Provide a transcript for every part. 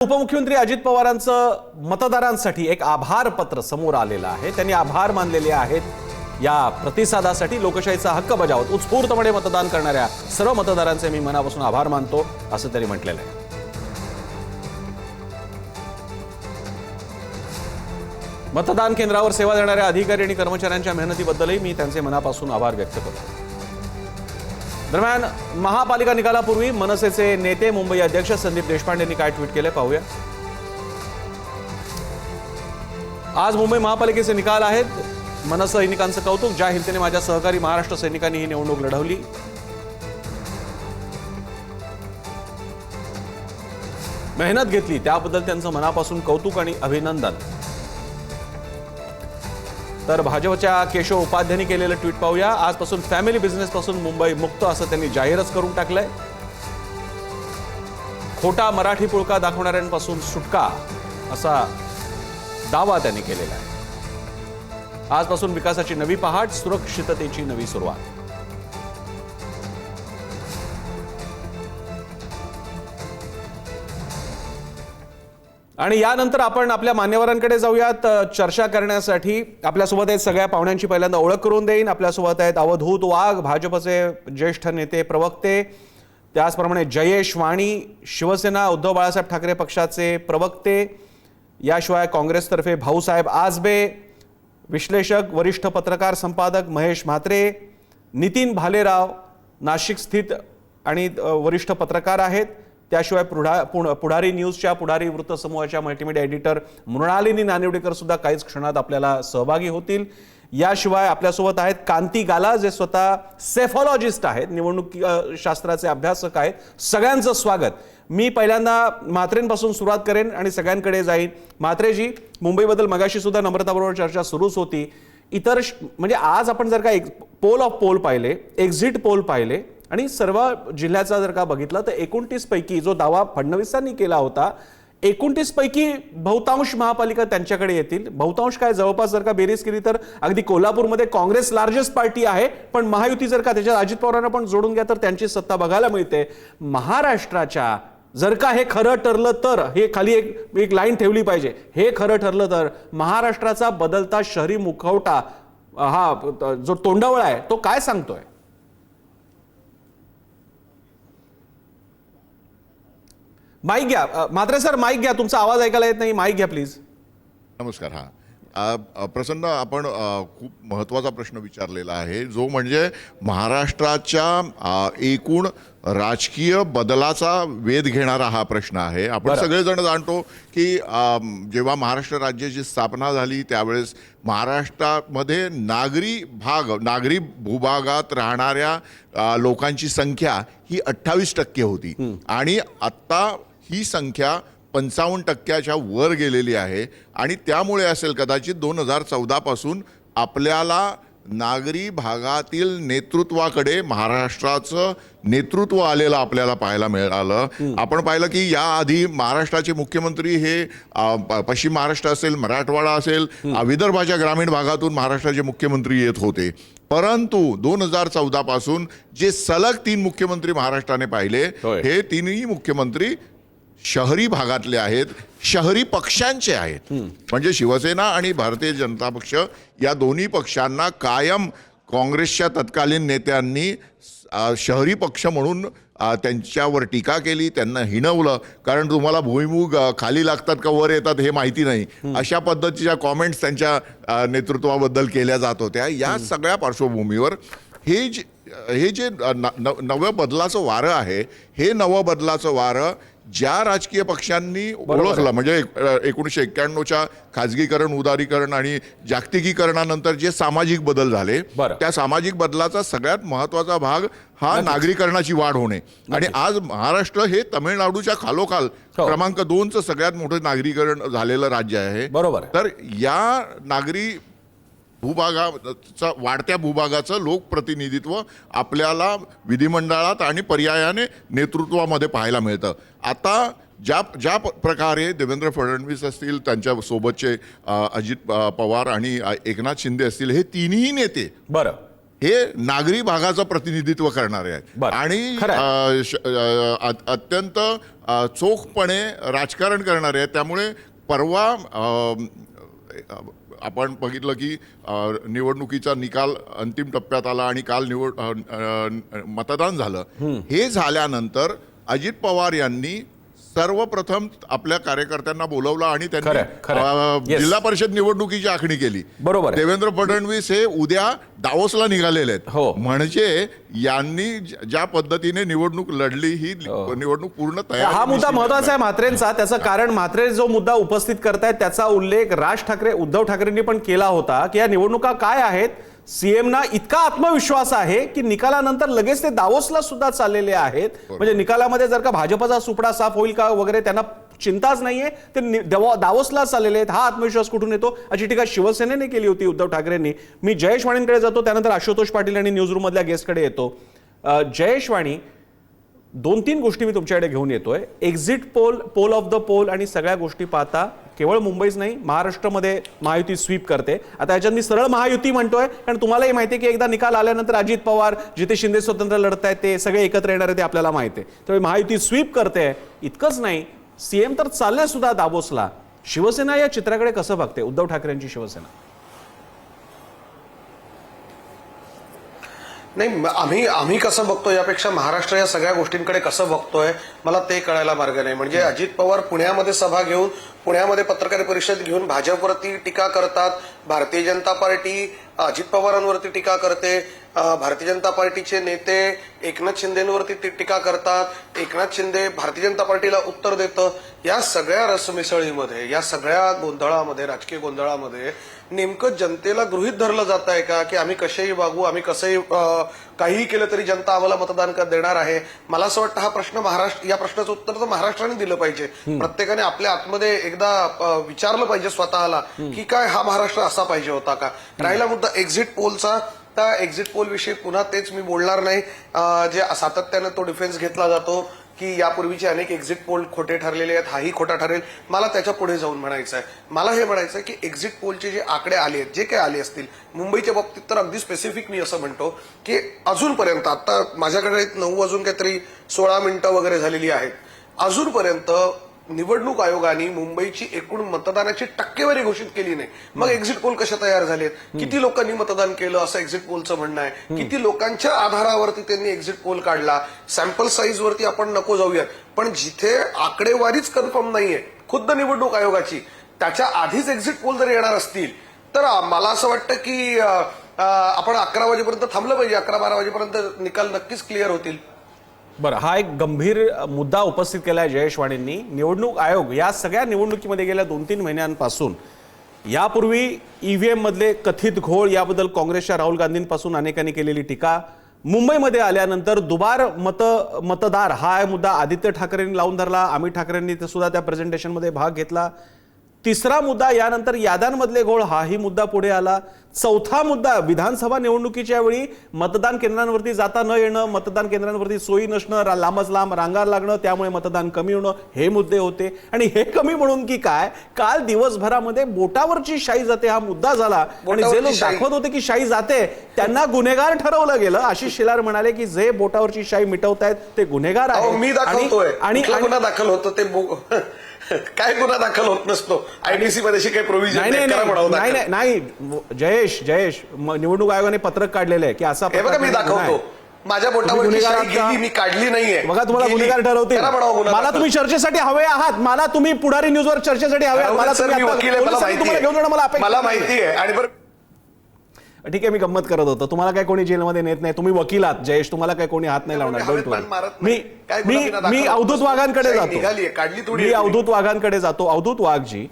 उपमुख्यमंत्री अजित पवारांचं मतदारांसाठी एक आभार पत्र समोर आलेलं आहे। त्यांनी आभार मानलेले आहेत या प्रतिसादासाठी। लोकशाहीचा हक्क बजावत उत्स्फूर्तपणे मतदान करणाऱ्या सर्व मतदारांचे मी मनापासून आभार मानतो असं त्यांनी म्हटलेलं आहे। मतदान केंद्रावर सेवा देणाऱ्या अधिकारी आणि कर्मचाऱ्यांच्या मेहनतीबद्दलही मी त्यांचे मनापासून आभार व्यक्त करतो। दरम्यान महापालिका निकालापूर्वी मनसेचे नेते मुंबई अध्यक्ष संदीप देशपांडे यांनी काय ट्विट केले पाहूया। आज मुंबई महापालिकेचे निकाल आहेत। मनसे सैनिकांचं कौतुक। ज्या हिमतीने माझ्या सहकारी महाराष्ट्र सैनिकांनी ही निवडणूक लढवली, मेहनत घेतली, त्याबद्दल त्यांचं मनापासून कौतुक आणि अभिनंदन। तर भाजपच्या केशव उपाध्यायांनी केलेलं ट्विट पाहूया। आजपासून फॅमिली बिझनेस पासून मुंबई मुक्त असं त्यांनी जाहीरच करून टाकलंय। खोटा मराठी पुळका दाखवणाऱ्यांपासून सुटका असा दावा त्यांनी केलेला आहे। आजपासून विकासाची नवी पहाट, सुरक्षिततेची नवी सुरुवात। आणि यानंतर आपण आपल्या मान्यवरांकडे जाऊयात चर्चा करण्यासाठी। आपल्यासोबत आहेत सगळ्या पाहुण्यांची पहिल्यांदा ओळख करून देईन। आपल्यासोबत आहेत अवधूत वाघ, भाजपचे ज्येष्ठ नेते प्रवक्ते, त्याचप्रमाणे जयेश वाणी, शिवसेना उद्धव बाळासाहेब ठाकरे पक्षाचे प्रवक्ते, याशिवाय काँग्रेसतर्फे भाऊसाहेब आजबे, विश्लेषक वरिष्ठ पत्रकार संपादक महेश म्हात्रे, नितीन भालेराव नाशिक स्थित आणि वरिष्ठ पत्रकार आहेत, त्याशिवाय पुढारी न्यूजच्या पुढारी वृत्तसमूहाच्या मल्टीमीडिया एडिटर मृणालिनी नानिवडेकर सुद्धा काहीच क्षणात आपल्याला सहभागी होतील। याशिवाय आपल्यासोबत आहेत कांती गाला, जे स्वतः सेफॉलॉजिस्ट आहेत, निवडणूक शास्त्राचे अभ्यासक आहेत। सगळ्यांचं स्वागत। मी पहिल्यांदा म्हात्रेंपासून सुरुवात करेन आणि सगळ्यांकडे जाईन। म्हात्रेजी, मुंबईबद्दल मगाशी सुद्धा नम्रताबरोबर चर्चा सुरूच होती। इतर म्हणजे आज आपण जर का पोल ऑफ पोल पाहिले, एक्झिट पोल पाहिले आणि सर्व जिल्ह्याचा जर का बघितलं तर 29 पैकी जो दावा फडणवीसांनी केला होता, 29 पैकी बहुतांश महापालिका त्यांच्याकडे येतील। बहुतांश काय, जवळपास जर का बेरीज केली तर अगदी कोल्हापूरमध्ये काँग्रेस लार्जेस्ट पार्टी आहे, पण महायुती जर का त्याच्यात अजित पवारांना पण जोडून घ्या तर त्यांची सत्ता बघायला मिळते। महाराष्ट्राच्या जर का हे खरं ठरलं तर, हे खाली एक लाईन ठेवली पाहिजे, हे खरं ठरलं तर महाराष्ट्राचा बदलता शहरी मुखवटा हा जो तोंडावळा आहे तो काय सांगतोय? माईक घ्या म्हात्रे सर, माईक घ्या, तुमचा आवाज ऐकायला येत नाही, माईक घ्या प्लीज। नमस्कार। प्रसन्न, आपण खूप महत्त्वाचा प्रश्न विचारलेला आहे, जो म्हणजे महाराष्ट्राच्या एकूण राजकीय बदलाचा वेध घेणारा हा प्रश्न आहे। आपण सगळेजण जाणतो की जेव्हा महाराष्ट्र राज्याची स्थापना झाली त्यावेळेस महाराष्ट्रामध्ये नागरी भूभागात राहणाऱ्या लोकांची संख्या ही 28% होती आणि आत्ता ही संख्या 55% वर गेलेली आहे। आणि त्यामुळे असेल कदाचित 2014 पासून आपल्याला नागरी भागातील नेतृत्वाकडे महाराष्ट्राचं नेतृत्व आलेलं आपल्याला पाहायला मिळालं। आपण पाहिलं की याआधी महाराष्ट्राचे मुख्यमंत्री हे पश्चिम महाराष्ट्र असेल, मराठवाडा असेल, विदर्भाच्या ग्रामीण भागातून महाराष्ट्राचे मुख्यमंत्री येत होते। परंतु 2014 पासून जे सलग 3 मुख्यमंत्री महाराष्ट्राने पाहिले, हे तीनही मुख्यमंत्री शहरी भागातले आहेत, शहरी पक्षांचे आहेत। म्हणजे शिवसेना आणि भारतीय जनता पक्ष या दोन्ही पक्षांना कायम काँग्रेसच्या तत्कालीन नेत्यांनी शहरी पक्ष म्हणून त्यांच्यावर टीका केली, त्यांना हिणवलं, कारण तुम्हाला भुईमुग खाली लागतात का वर येतात हे माहिती नाही, अशा पद्धतीच्या कॉमेंट्स त्यांच्या नेतृत्वाबद्दल केल्या जात होत्या। या सगळ्या पार्श्वभूमीवर हे जे नवं बदलाचं वारं आहे, हे नवं बदलाचं वारं ज्या राजकीय पक्षांनी ओळखलं, म्हणजे 1991च्या खाजगीकरण, उदारीकरण आणि जागतिकीकरणानंतर जे सामाजिक बदल झाले, त्या सामाजिक बदलाचा सगळ्यात महत्त्वाचा भाग हा नागरीकरणाची वाढ होणे। आणि आज महाराष्ट्र हे तमिळनाडूच्या खालोखाल क्रमांक 2चं सगळ्यात मोठं नागरीकरण झालेलं राज्य आहे। तर या नागरी वाढत्या भूभागाचं लोकप्रतिनिधित्व आपल्याला विधिमंडळात आणि पर्यायाने नेतृत्वामध्ये पाहायला मिळतं। आता ज्या प्रकारे देवेंद्र फडणवीस असतील, त्यांच्या सोबतचे अजित पवार आणि एकनाथ शिंदे असतील, हे तिन्ही नेते हे नागरी भागाचं प्रतिनिधित्व करणारे आहेत बरं. आणि खरं अत्यंत चोखपणे राजकारण करणारे आहेत. त्यामुळे परवा आपण बघितलं की निवडणुकीचा निकाल अंतिम टप्प्यात आला आणि काल मतदान झालं. हे झाल्यानंतर अजित पवार यांनी सर्वप्रथम आपल्या कार्यकर्त्यांना बोलवलं आणि त्यांनी जिल्हा परिषद निवडणुकीची आखणी केली. बरोबर. देवेंद्र फडणवीस हे उद्या दावोसला निघालेले आहेत. म्हणजे यांनी ज्या पद्धतीने निवडणूक लढली ही निवडणूक पूर्ण तयार. हा मुद्दा महत्वाचा आहे म्हात्रेंचा. त्याचं कारण म्हात्रे जो मुद्दा उपस्थित करतायत त्याचा उल्लेख राज ठाकरे उद्धव ठाकरेंनी पण केला होता की या निवडणुका काय आहेत. सीएमना इतका आत्मविश्वास आहे की निकालानंतर लगेच ते दावोसला सुद्धा चाललेले आहेत. म्हणजे निकालामध्ये जर का भाजपचा सुपडा साफ होईल का वगैरे त्यांना चिंताच नाहीये. ते दावोसला चाललेले आहेत. हा आत्मविश्वास कुठून येतो अशी टीका शिवसेनेने केली होती उद्धव ठाकरेंनी. मी जयेश वाणींकडे जातो, त्यानंतर आशुतोष पाटील आणि न्यूज रूम मधल्या गेस्टकडे येतो. जयेश वाणी, 2-3 गोष्टी मी तुमच्याकडे घेऊन येतोय. Exit poll of the poll आणि सगळ्या गोष्टी पाहता केवळ मुंबईच नाही महाराष्ट्रामध्ये महायुती स्वीप करते. आता याच्यात मी सरळ महायुती म्हणतोय कारण तुम्हालाही माहिती आहे की एकदा निकाल आल्यानंतर अजित पवार जिथे शिंदे स्वतंत्र लढत आहेत ते सगळे एकत्र येणार आहे ते आपल्याला माहिती आहे. त्यामुळे महायुती स्वीप करते. इतकंच नाही, सीएम तर चालले सुद्धा दावोसला. शिवसेना या चित्राकडे कसं बघते, उद्धव ठाकरेंची शिवसेना? नाही, आम्ही कसं बघतोय यापेक्षा महाराष्ट्र या सगळ्या गोष्टींकडे कसं बघतोय मला ते कळायला मार्ग नाही. म्हणजे अजित पवार पुण्यामध्ये सभा घेऊन पुण्यामध्ये पत्रकार परिषद घेऊन भाजपवरती टीका करतात. भारतीय जनता पार्टी अजित पवारांवरती टीका करते. भारतीय जनता पार्टीचे नेते एकनाथ शिंदेवरती टीका करतात. एकनाथ शिंदे भारतीय जनता पार्टीला उत्तर देतं. या सगळ्या रसमिसळीमध्ये, या सगळ्या गोंधळामध्ये, राजकीय गोंधळामध्ये नेमकं जनतेला गृहीत धरलं जात आहे का की आम्ही कसेही वागू, आम्ही कसंही काहीही केलं तरी जनता आम्हाला मतदान देणार आहे? मला असं वाटतं हा प्रश्न या प्रश्नाचं उत्तर तर महाराष्ट्राने दिलं पाहिजे. प्रत्येकाने आपल्या आतमध्ये एकदा विचारलं पाहिजे स्वतःला की काय हा महाराष्ट्र असा पाहिजे होता का? राहिला मुद्दा एक्झिट पोलचा, त्या एक्झिट पोल विषयी पुन्हा तेच मी बोलणार नाही. जे सातत्यानं तो डिफेन्स घेतला जातो की यापूर्वीचे अनेक एक्झिट पोल खोटे ठरलेले आहेत, हाही खोटा ठरेल. मला त्याच्या पुढे जाऊन म्हणायचं आहे, मला हे म्हणायचं आहे की एक्झिट पोलचे जे आकडे आले आहेत, जे काही आले असतील मुंबईच्या बाबतीत तर अगदी स्पेसिफिक मी असं म्हणतो की अजूनपर्यंत आता माझ्याकडे 9 वाजून काहीतरी 16 मिनिटं वगैरे झालेली आहेत. अजूनपर्यंत निवडणूक आयोगाने मुंबईची एकूण मतदानाची टक्केवारी घोषित केली नाही. मग एक्झिट पोल कशा तयार झालेत? किती लोकांनी मतदान केलं असं एक्झिट पोलचं म्हणणं आहे. किती लोकांच्या आधारावरती त्यांनी एक्झिट पोल काढला. सॅम्पल साईज वरती आपण नको जाऊयात, पण जिथे आकडेवारीच कन्फर्म नाहीये खुद्द निवडणूक आयोगाची, त्याच्या आधीच एक्झिट पोल जर येणार असतील तर मला असं वाटतं की आपण 11 वाजेपर्यंत थांबलं पाहिजे. 11-12 वाजेपर्यंत निकाल नक्कीच क्लिअर होतील. बरं, हा एक गंभीर मुद्दा उपस्थित केलाय जयेश वाणींनी. निवडणूक आयोग या सगळ्या निवडणुकीमध्ये गेल्या 2-3 महिन्यांपासून यापूर्वी ईव्हीएम मधले कथित घोळ याबद्दल काँग्रेसच्या राहुल गांधींपासून अनेकांनी केलेली टीका. मुंबईमध्ये आल्यानंतर दुबार मतदार हा मुद्दा आदित्य ठाकरेंनी लावून धरला. अमित ठाकरेंनी सुद्धा त्या प्रेझेंटेशनमध्ये भाग घेतला. तिसरा मुद्दा यानंतर याद्यांमधले घोळ हाही मुद्दा पुढे आला. चौथा मुद्दा विधानसभा निवडणुकीच्या वेळी मतदान केंद्रांवरती जाता न येणं, मतदान केंद्रांवरती सोयी नसणं, लांबच लांब रांगा लागणं, त्यामुळे मतदान कमी होणं, हे मुद्दे होते. आणि हे कमी म्हणून की काय, काल दिवसभरामध्ये बोटावरची शाई जाते हा मुद्दा झाला. आणि जे लोक दाखवत होते की शाई जाते त्यांना गुन्हेगार ठरवलं गेलं. आशिष शेलार म्हणाले की जे बोटावरची शाई मिटवतायत ते गुन्हेगार आहेत. मी दाखवतोय आणि गुन्हा दाखल होतो ते काय गुन्हा दाखल होत नसतो. आयडीसी मध्ये काही प्रोव्हिजन नाही. जयेश निवडणूक आयोगाने पत्रक काढलेलं आहे की असा मी दाखवतो माझ्या बोटावर मी काढली नाहीये. बघा तुम्हाला गुन्हेगार ठरवतील. मला तुम्ही चर्चेसाठी हवे आहात, मला तुम्ही पुढारी न्यूजवर चर्चेसाठी हवे आहात. मला माहिती आहे. आणि बरं ठीक आहे, मी गंमत करत होतो. तुम्हाला काय कोणी जेलमध्ये नेत नाही, तुम्ही वकील आहात जयेश, तुम्हाला काय कोणी हात नाही लावणार. मी अवधूत वाघांकडे जातो. अवधूत वाघजी,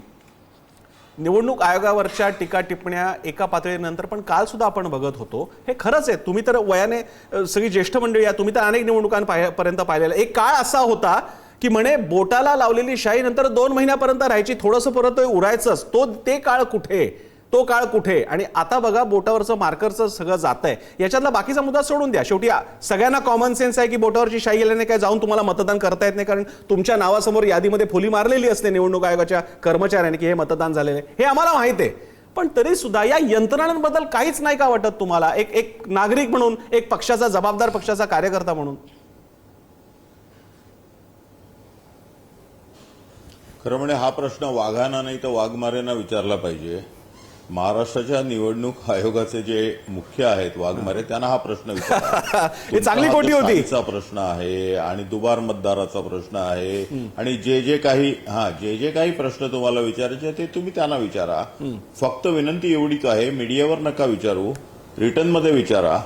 निवडणूक आयोगावरच्या टीका टिप्पण्या एका पातळीनंतर पण काल सुद्धा आपण बघत होतो. हे खरंच आहे, तुम्ही तर वयाने सगळी ज्येष्ठ मंडळी या, तुम्ही तर अनेक निवडणुकांपर्यंत पाहिलेलं. एक काळ असा होता की म्हणे बोटाला लावलेली शाई नंतर 2 महिन्यापर्यंत राहायची, थोडंसं परत उडायचंच. ते काळ कुठे? आणि आता बघा बोटावरचं मार्करचं सगळं जातंय. याच्यातला बाकीचा मुद्दा सोडून द्या. शेवटी सगळ्यांना कॉमन सेन्स आहे की बोटावरची शाई गेल्याने काय जाऊन तुम्हाला मतदान करता येत नाही, कारण तुमच्या नावासमोर यादीमध्ये फुली मारलेली असते निवडणूक आयोगाच्या कर्मचाऱ्यांनी की हे मतदान झालेलं आहे. हे आम्हाला माहिती आहे. पण तरी सुद्धा या यंत्रणांबद्दल काहीच नाही का वाटत तुम्हाला, एक एक नागरिक म्हणून, एक पक्षाचा जबाबदार पक्षाचा कार्यकर्ता म्हणून? खरं म्हणजे हा प्रश्न वाघांना नाही तर वाघमारेंना विचारला पाहिजे. महाराष्ट्राच्या निवडणूक आयोगाचे जे मुख्य आहेत वाघमारे, त्यांना हा प्रश्न विचारला. ही चांगली कोटी होती. स्थायीचा प्रश्न आहे आणि दुबार मतदाराचा प्रश्न आहे आणि जे काही प्रश्न तुम्हाला विचारायचे ते तुम्ही त्यांना विचारा. फक्त विनंती एवढीच आहे, मीडियावर नका विचारू, रिटर्न मध्ये विचारा,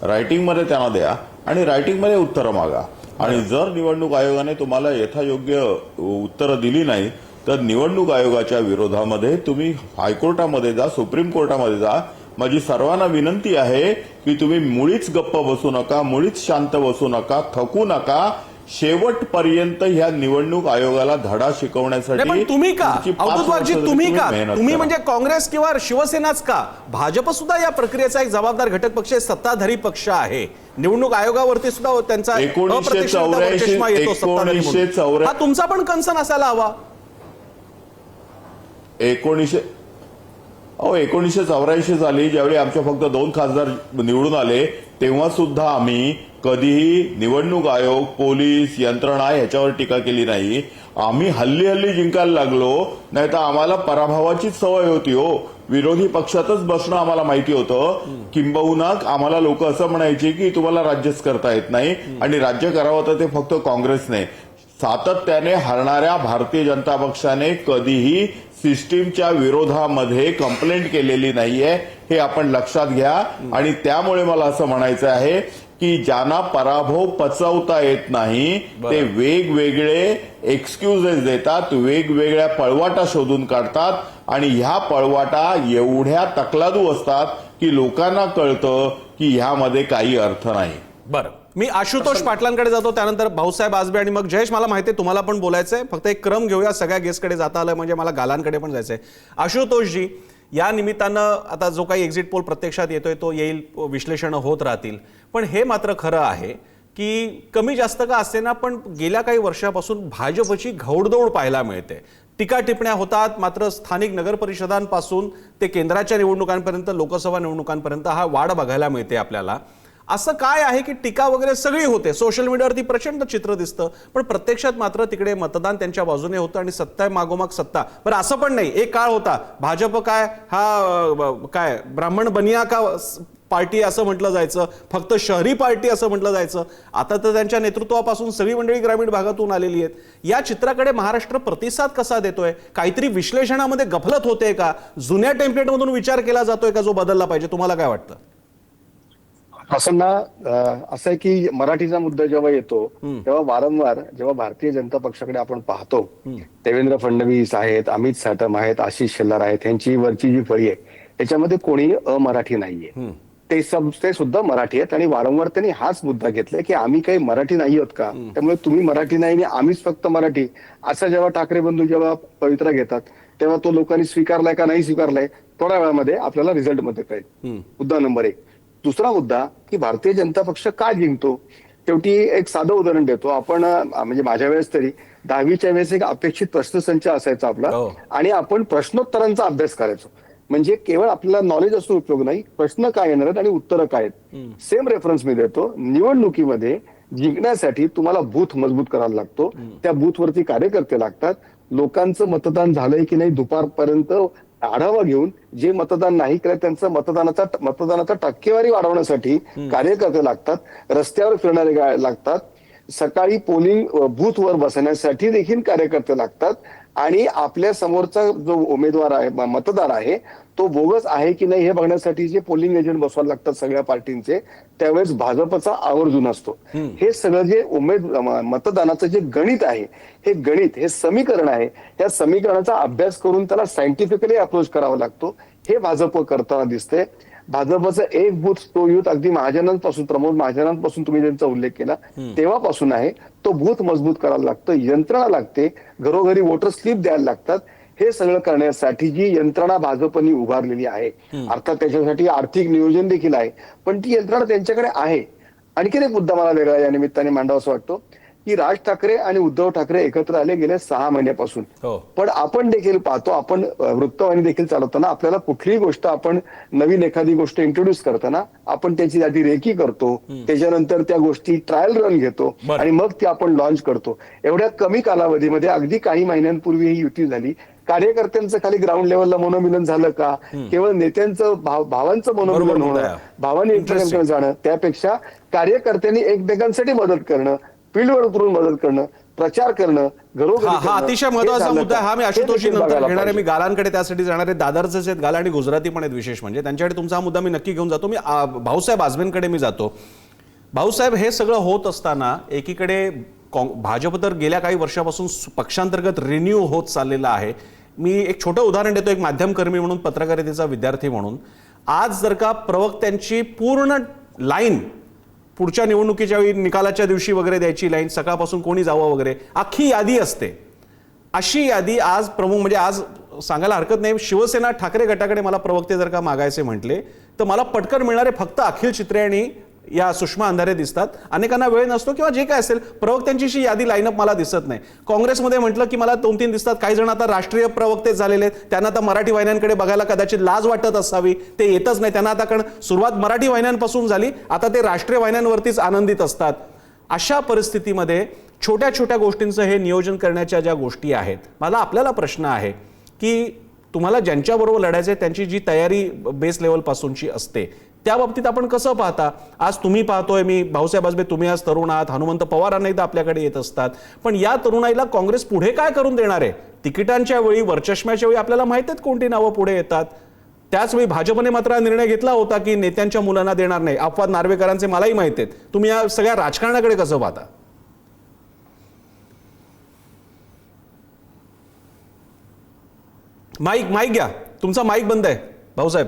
रायटिंग मध्ये त्यांना द्या आणि रायटिंग मध्ये उत्तरं मागा. आणि जर निवडणूक आयोगाने तुम्हाला यथायोग्य उत्तरं दिली नाही तर निवडणूक आयोगाच्या विरोधामध्ये तुम्ही हायकोर्टामध्ये जा, सुप्रीम कोर्टामध्ये जा. माझी सर्वांना विनंती आहे की तुम्ही मुळीच गप्प बसू नका, मुळीच शांत बसू नका, थकू नका. शेवटपर्यंत ह्या निवडणूक आयोगाला धडा शिकवण्यासाठी. पण तुम्ही का तुमची 5 अवधूत वाघजी, वर्षाची तुम्ही का, मेहनत तुम्ही करा. म्हणजे काँग्रेस किंवा शिवसेनाच का? भाजप सुद्धा या प्रक्रियेचा एक जबाबदार घटक पक्ष आहे, सत्ताधारी पक्ष आहे. निवडणूक आयोगावरती सुद्धा त्यांचा अप्रत्यक्षरित्या चष्मा येतो सत्ताधारी म्हणून. 1984 हा तुमचा पण कन्सर्न असायला हवा. 1984 साली ज्यावेळी आमच्या फक्त 2 खासदार निवडून आले तेव्हा सुद्धा आम्ही कधीही निवडणूक आयोग, पोलीस यंत्रणा ह्याच्यावर टीका केली नाही. आम्ही हल्ली जिंकायला लागलो, नाही तर आम्हाला पराभवाचीच सवय होती हो. विरोधी पक्षातच बसणं आम्हाला माहिती होतं. किंबहुना आम्हाला लोक असं म्हणायचे की तुम्हाला राज्यच करता येत नाही आणि राज्य करावं तर ते फक्त काँग्रेसने. सातत्याने हरणाऱ्या भारतीय जनता पक्षाने कधीही सिस्टीमच्या विरोधामध्ये कंप्लेंट केलेली नाहीये, हे आपण लक्षात घ्या. आणि त्यामुळे मला असं म्हणायचं आहे की ज्यांना पराभव पचवता येत नाही ते वेगवेगळे एक्सक्युजेस देतात, वेगवेगळ्या पळवाटा शोधून काढतात आणि ह्या पळवाटा एवढ्या तकलादू असतात की लोकांना कळतं की ह्यामध्ये काही अर्थ नाही. बरं, मी आशुतोष पाटलांकडे जातो, त्यानंतर भाऊसाहेब आजबे आणि मग जयेश. मला माहिती आहे तुम्हाला पण बोलायचंय, फक्त एक क्रम घेऊया. सगळ्या गेस्टकडे जाता आलं म्हणजे मला गालांकडे पण जायचंय. आशुतोषजी, या निमित्तानं आता जो काही एक्झिट पोल प्रत्यक्षात येतोय तो येईल, विश्लेषण होत राहतील. पण हे मात्र खरं आहे की कमी जास्त का असेना पण गेल्या काही वर्षापासून भाजपची घौडदौड पाहायला मिळते. टीका टिप्पण्या होतात, मात्र स्थानिक नगर परिषदांपासून ते केंद्राच्या निवडणुकांपर्यंत, लोकसभा निवडणुकांपर्यंत हा वाढ बघायला मिळते आपल्याला. असं काय आहे की टीका वगैरे सगळी होते, सोशल मीडियावरती प्रचंड चित्र दिसतं, पण प्रत्यक्षात मात्र तिकडे मतदान त्यांच्या बाजूने होतं आणि सत्ता मागोमाग सत्ता. बरं, असं पण नाही, एक काळ होता भाजप काय हा काय ब्राह्मण बनिया का पार्टी असं म्हटलं जायचं, फक्त शहरी पार्टी असं म्हटलं जायचं. आता तर त्यांच्या नेतृत्वापासून सगळी मंडळी ग्रामीण भागातून आलेली आहेत. या चित्राकडे महाराष्ट्र प्रतिसाद कसा देतोय? काहीतरी विश्लेषणामध्ये गफलत होते का? जुन्या टेम्पलेटमधून विचार केला जातोय का जो बदलला पाहिजे? तुम्हाला काय वाटतं? प्रसन्न, असं आहे की मराठीचा मुद्दा जेव्हा येतो तेव्हा वारंवार जेव्हा भारतीय जनता पक्षाकडे आपण पाहतो, देवेंद्र फडणवीस आहेत, अमित साटम आहेत, आशिष शेलार आहेत, यांची वरची जी फळी आहे त्याच्यामध्ये कोणी अमराठी नाहीये. ते सुद्धा मराठी आहेत आणि वारंवार त्यांनी हाच मुद्दा घेतलाय की आम्ही काही मराठी नाही आहोत का, त्यामुळे तुम्ही मराठी नाही आणि आम्हीच फक्त मराठी, असं जेव्हा ठाकरे बंधू जेव्हा पवित्रा घेतात तेव्हा तो लोकांनी स्वीकारलाय का नाही स्वीकारलाय थोड्या वेळामध्ये आपल्याला रिझल्टमध्ये कळेल. मुद्दा नंबर 1. दुसरा मुद्दा की भारतीय जनता पक्ष का जिंकतो, शेवटी एक साधं उदाहरण देतो. आपण म्हणजे माझ्या वेळेस तरी 10वीच्या वेळेस एक अपेक्षित प्रश्नसंच असायचा आपला आणि आपण प्रश्नोत्तरांचा अभ्यास करायचो. म्हणजे केवळ आपल्याला नॉलेज असून उपयोग नाही, प्रश्न काय येणार आहेत आणि उत्तरं काय आहेत. सेम रेफरन्स मी देतो. निवडणुकीमध्ये जिंकण्यासाठी तुम्हाला बूथ मजबूत करायला लागतो, त्या बूथवरती कार्यकर्ते लागतात. लोकांचं मतदान झालंय की नाही दुपारपर्यंत आढावा घेऊन जे मतदान नाही केलं त्यांचं मतदानाचा टक्केवारी वाढवण्यासाठी कार्यकर्ते लागतात, रस्त्यावर फिरणारे लागतात, सकाळी पोलिंग बूथवर बसण्यासाठी देखील कार्यकर्ते लागतात आणि आपल्या समोरचा जो उमेदवार आहे, मतदार आहे, तो बोगस आहे की नाही हे बघण्यासाठी जे पोलिंग एजंट बसवायला लागतात सगळ्या पार्टींचे, त्यावेळेस भाजपचा आवर्जून असतो. हे सगळं जे मतदानाचं जे गणित आहे, हे गणित, हे समीकरण आहे, या समीकरणाचा अभ्यास करून त्याला सायंटिफिकली अप्रोच करावा लागतो. हे भाजप करताना दिसतंय. भाजपचं एक बूथ तो युथ अगदी महाजनांपासून, प्रमोद महाजनांपासून तुम्ही ज्यांचा उल्लेख केला तेव्हापासून आहे, तो बूथ मजबूत करायला लागतं, यंत्रणा लागते, घरोघरी वोटर स्लिप द्यायला लागतात. हे सगळं करण्यासाठी जी यंत्रणा भाजपनी उभारलेली आहे, अर्थात त्याच्यासाठी आर्थिक नियोजन देखील आहे, पण ती यंत्रणा त्यांच्याकडे आहे. आणखीन एक मुद्दा मला वेगळा या निमित्ताने मांडावा असं वाटतो. की राज ठाकरे आणि उद्धव ठाकरे एकत्र आले गेल्या 6 महिन्यापासून. हो. पण आपण देखील पाहतो, आपण वृत्तवाहिनी देखील चालवताना आपल्याला कुठलीही गोष्ट, आपण नवीन एखादी गोष्ट इंट्रोड्यूस करताना आपण त्याची आधी रेकी करतो, त्याच्यानंतर त्या गोष्टी ट्रायल रन घेतो बरं. आणि मग ती आपण लॉन्च करतो. एवढ्या कमी कालावधीमध्ये, अगदी काही महिन्यांपूर्वी ही युती झाली. कार्यकर्त्यांचं खाली ग्राउंड लेवलला मनोमिलन झालं का? केवळ नेत्यांचं भावांचं बरोबर मनोमिलन मुद्दा होणं, आहे. भावांनी एकमेकांकडे जाणं, त्यापेक्षा कार्यकर्त्यांनी एकमेकांसाठी मदत करणं, फील्डवर उतरून मदत करणं, प्रचार करणं, घरोघरी हा करणं, अतिशय हे महत्वाचा झालं मुद्दा का? आहे. हा मी हे आशुतोषी देखील नंतर बघायला घेणार आहे. मी पाहिजे. गालांकडे त्यासाठी जाणार आहे. दादरचेच आहेत गाला आणि गुजराती पण आहेत विशेष म्हणजे. त्यांच्याकडे तुमचा हा मुद्दा मी नक्की घेऊन जातो. मी भाऊसाहेब आजबेंकडे मी जातो. भाऊसाहेब, हे सगळं होत असताना एकीकडे भाजप तर गेल्या काही वर्षापासून पक्षांतर्गत रिन्यू होत चाललेला आहे. मी एक छोटं उदाहरण देतो, एक माध्यमकर्मी म्हणून, पत्रकारितेचा विद्यार्थी म्हणून. आज जर का प्रवक्त्यांची पूर्ण लाईन पुढच्या निवडणुकीच्या वेळी, निकालाच्या दिवशी वगैरे द्यायची लाईन, सकाळपासून कोणी जावं वगैरे, अख्खी यादी असते. अशी यादी आज प्रमुख, म्हणजे आज सांगायला हरकत नाही, शिवसेना ठाकरे गटाकडे मला प्रवक्ते जर का मागायचे म्हटले तर मला पटकन मिळणारे फक्त अखिल चित्रे आणि या सुषमा अंधारे दिसतात. अनेकांना वेळ नसतो किंवा जे काय असेल, प्रवक्त्यांची अशी यादी लाईनअप मला दिसत नाही. काँग्रेसमध्ये म्हटलं की मला 2-3 दिसतात. काही जण आता राष्ट्रीय प्रवक्ते झालेले आहेत, त्यांना आता मराठी वाहिन्यांकडे बघायला कदाचित लाज वाटत असावी, ते येतच नाही त्यांना. आता कारण सुरुवात मराठी वाहिन्यांपासून झाली, आता ते राष्ट्रीय वाहिन्यांवरतीच आनंदित असतात. अशा परिस्थितीमध्ये छोट्या छोट्या गोष्टींचं हे नियोजन करण्याच्या ज्या गोष्टी आहेत, मला आपल्याला प्रश्न आहे की तुम्हाला ज्यांच्याबरोबर लढायचं त्यांची जी तयारी बेस लेवलपासूनची असते, त्या बाबतीत आपण कसं पाहता? आज तुम्ही पाहतोय, मी भाऊसाहेब आजबे, तुम्ही आज तरुण आहात, हनुमंत पवार अनेकदा आपल्याकडे येत असतात, पण या तरुणाईला काँग्रेस पुढे काय करून देणार आहे? तिकिटांच्या वेळी, वरचष्म्याच्या वेळी आपल्याला माहित आहेत कोणती नावं पुढे येतात. त्याचवेळी भाजपने मात्र निर्णय घेतला होता की नेत्यांच्या मुलांना देणार नाही. अपवाद नार्वेकरांचे मलाही माहित आहेत. तुम्ही या सगळ्या राजकारणाकडे कसं पाहता? माईक घ्या, तुमचा माईक बंद आहे भाऊसाहेब.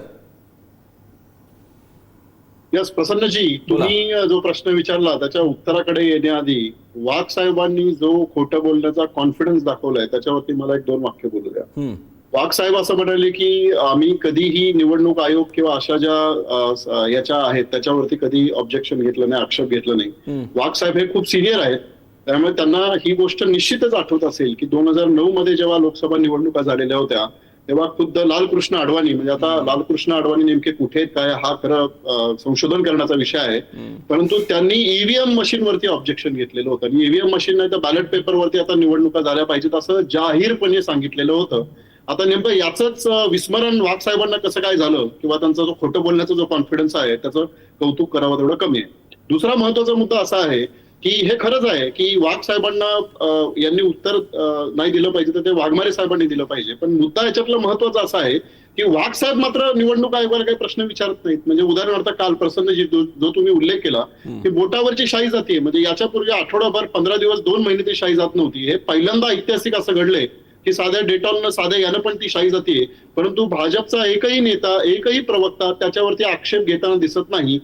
यस प्रसन्नजी, तुम्ही जो प्रश्न विचारला त्याच्या उत्तराकडे येण्याआधी वाघ साहेबांनी जो खोटं बोलण्याचा कॉन्फिडन्स दाखवलाय त्याच्यावरती मला 1-2 वाक्य बोलू द्या. वाघ साहेब असं म्हणाले की आम्ही कधीही निवडणूक आयोग किंवा अशा ज्या याच्या आहेत त्याच्यावरती कधी ऑब्जेक्शन घेतलं नाही, आक्षेप घेतला नाही. वाघ साहेब हे खूप सिनियर आहेत, त्यामुळे त्यांना ही गोष्ट निश्चितच आठवत असेल की 2009 मध्ये जेव्हा लोकसभा निवडणुका झालेल्या होत्या तेव्हा खुद्द लालकृष्ण अडवाणी, म्हणजे आता लालकृष्ण अडवाणी नेमके कुठे आहेत काय हा खरं संशोधन करण्याचा विषय आहे, परंतु त्यांनी ईव्हीएम मशीनवरती ऑब्जेक्शन घेतलेलं होतं. आणि ईव्हीएम मशीन नाही तर बॅलेट पेपरवरती आता निवडणुका झाल्या पाहिजेत असं जाहीरपणे सांगितलेलं होतं. आता नेमकं याचंच विस्मरण वाघ साहेबांना कसं काय झालं किंवा त्यांचा जो खोटं बोलण्याचा जो कॉन्फिडन्स आहे त्याचं कौतुक करावं तेवढं कमी आहे. दुसरा महत्वाचा मुद्दा असा आहे की हे खरंच आहे की वाघ साहेबांना यांनी उत्तर नाही दिलं पाहिजे तर ते वाघमारे साहेबांनी दिलं पाहिजे. पण मुद्दा याच्यातला महत्वाचा असा आहे की वाघ साहेब मात्र निवडणूक आयोगाला काही प्रश्न विचारत नाहीत. म्हणजे उदाहरणार्थ काल प्रसन्नजी जो तुम्ही उल्लेख केला की बोटावरची शाई जाते, म्हणजे याच्यापूर्वी आठवडाभर 15 दिवस 2 महिने ती शाई जात नव्हती. हे पहिल्यांदा ऐतिहासिक असं घडलंय की साध्या डेटॉलनं, साध्या यानं पण ती शाई जाते, परंतु भाजपचा एकही नेता, एकही प्रवक्ता त्याच्यावरती आक्षेप घेताना दिसत नाही.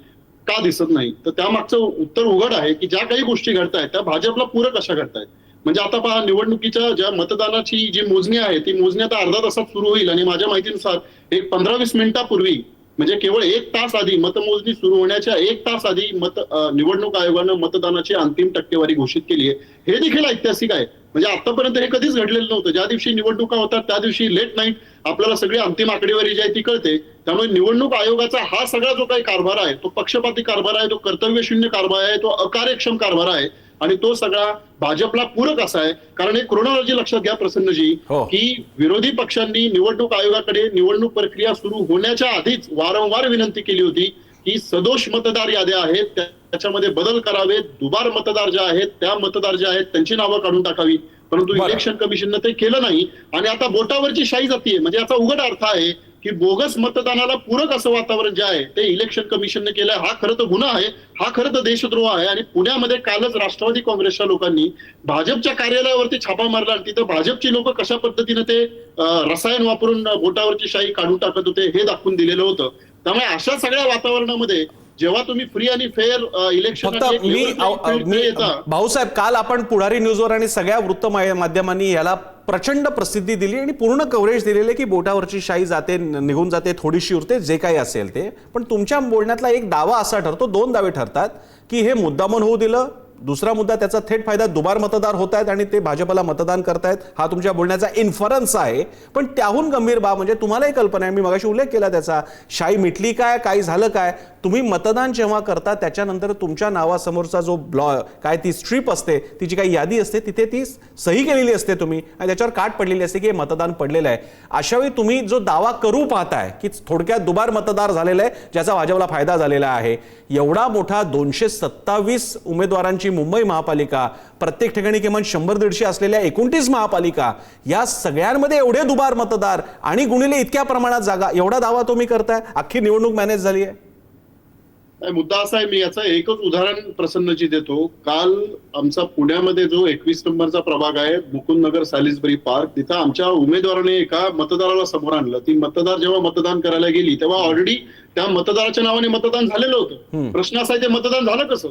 का दिसत नाही? तर त्यामागचं उत्तर उघड आहे की ज्या काही गोष्टी घडतायत त्या भाजपला पूरक अशा घडतायत. म्हणजे आता पहा, निवडणुकीच्या ज्या मतदानाची जी मोजणी आहे ती मोजणी आता अर्धा तासात सुरू होईल आणि माझ्या माहितीनुसार एक 15-20 मिनिटापूर्वी, म्हणजे केवळ 1 तास आधी, मतमोजणी सुरू होण्याच्या 1 तास आधी निवडणूक आयोगानं मतदानाची अंतिम टक्केवारी घोषित केली आहे. हे देखील ऐतिहासिक आहे. म्हणजे आतापर्यंत हे कधीच घडलेलं नव्हतं. ज्या दिवशी निवडणुका होतात त्या दिवशी लेट नाईट आपल्याला सगळी अंतिम आकडेवारी जी आहे ती कळते. त्यामुळे निवडणूक आयोगाचा हा सगळा जो काही कारभार आहे तो पक्षपाती कारभार आहे, तो कर्तव्यशून्य कारभार आहे, तो अकार्यक्षम कारभार आहे आणि तो सगळा भाजपला पूरक असा आहे. कारण एक क्रोनॉलॉजी लक्षात घ्या प्रसन्नजी, की विरोधी पक्षांनी निवडणूक आयोगाकडे निवडणूक प्रक्रिया सुरू होण्याच्या आधीच वारंवार विनंती केली होती की सदोष मतदार याद्या आहेत त्याच्यामध्ये बदल करावेत, दुबार मतदार ज्या आहेत त्या मतदार ज्या आहेत त्यांची नावं काढून टाकावी, परंतु इलेक्शन कमिशननं ते केलं नाही. आणि आता बोटावरची शाई जातीये, म्हणजे याचा उघड अर्थ आहे की बोगस मतदानाला पूरक असं वातावरण जे आहे ते इलेक्शन कमिशनने केलंय. हा खरं तर गुन्हा आहे, हा खरं तर देशद्रोह आहे. आणि पुण्यामध्ये कालच राष्ट्रवादी काँग्रेसच्या लोकांनी भाजपच्या कार्यालयावरती छापा मारला आणि तिथं भाजपची लोक कशा पद्धतीने ते रसायन वापरून बोटावरची शाई काढून टाकत होते हे दाखवून दिलेलं होतं. त्यामुळे अशा सगळ्या वातावरणामध्ये जेव्हा तुम्ही फ्री आणि फेअर इलेक्शन, भाऊसाहेब, काल आपण पुढारी न्यूजवर आणि सगळ्या वृत्त माध्यमांनी याला प्रचंड प्रसिद्धी दिली आणि पूर्ण कव्हरेज दिलेले की बोटावरची शाई जाते, निघून जाते, थोडीशी उरते, जे काही असेल ते. पण तुमच्या बोलण्यातला एक दावा असा ठरतो, 2 दावे ठरतात की हे मुद्दामन होऊ दिलं, दुसरा मुद्दा, त्याचा थेट फायदा दुबार मतदार होत आहेत आणि ते भाजपला मतदान करतायत, हा तुमच्या बोलण्याचा इन्फरन्स आहे. पण त्याहून गंभीर बाब म्हणजे तुम्हालाही कल्पना आहे, मी मगाशी उल्लेख केला त्याचा, शाई मिटली काय, काही झालं काय? तुम्ही मतदान जेव्हा करता त्याच्यानंतर तुमच्या नावासमोरचा जो काय ती स्ट्रीप असते, तिची काही यादी असते, तिथे ती सही केलेली असते तुम्ही आणि त्याच्यावर काट पडलेली असते की हे मतदान पडलेलं आहे. अशावेळी तुम्ही जो दावा करू पाहताय की थोडक्यात दुबार मतदार झालेला आहे ज्याचा भाजपला फायदा झालेला आहे, एवढा मोठा 227 उमेदवारांची मुंबई महापालिका, प्रत्येक ठिकाणी किमान 100-150 असलेल्या 29 महापालिका, या सगळ्यांमध्ये एवढे दुबार मतदार आणि गुणिले इतक्या प्रमाणात जागा, एवढा दावा तुम्ही करताय, अख्खी निवडणूक मॅनेज झाली आहे. मुद्दा असा आहे, मी याचं एकच उदाहरण प्रसन्नजी देतो. काल आमचा पुण्यामध्ये जो 21 नंबरचा प्रभाग आहे, मुकुंदनगर सॅलिसबरी पार्क, तिथं आमच्या उमेदवाराने एका मतदाराला समोर आणलं. ती मतदार जेव्हा मतदान करायला गेली तेव्हा ऑलरेडी त्या मतदाराच्या नावाने मतदान झालेलं होतं. प्रश्न असा आहे, ते मतदान झालं कसं?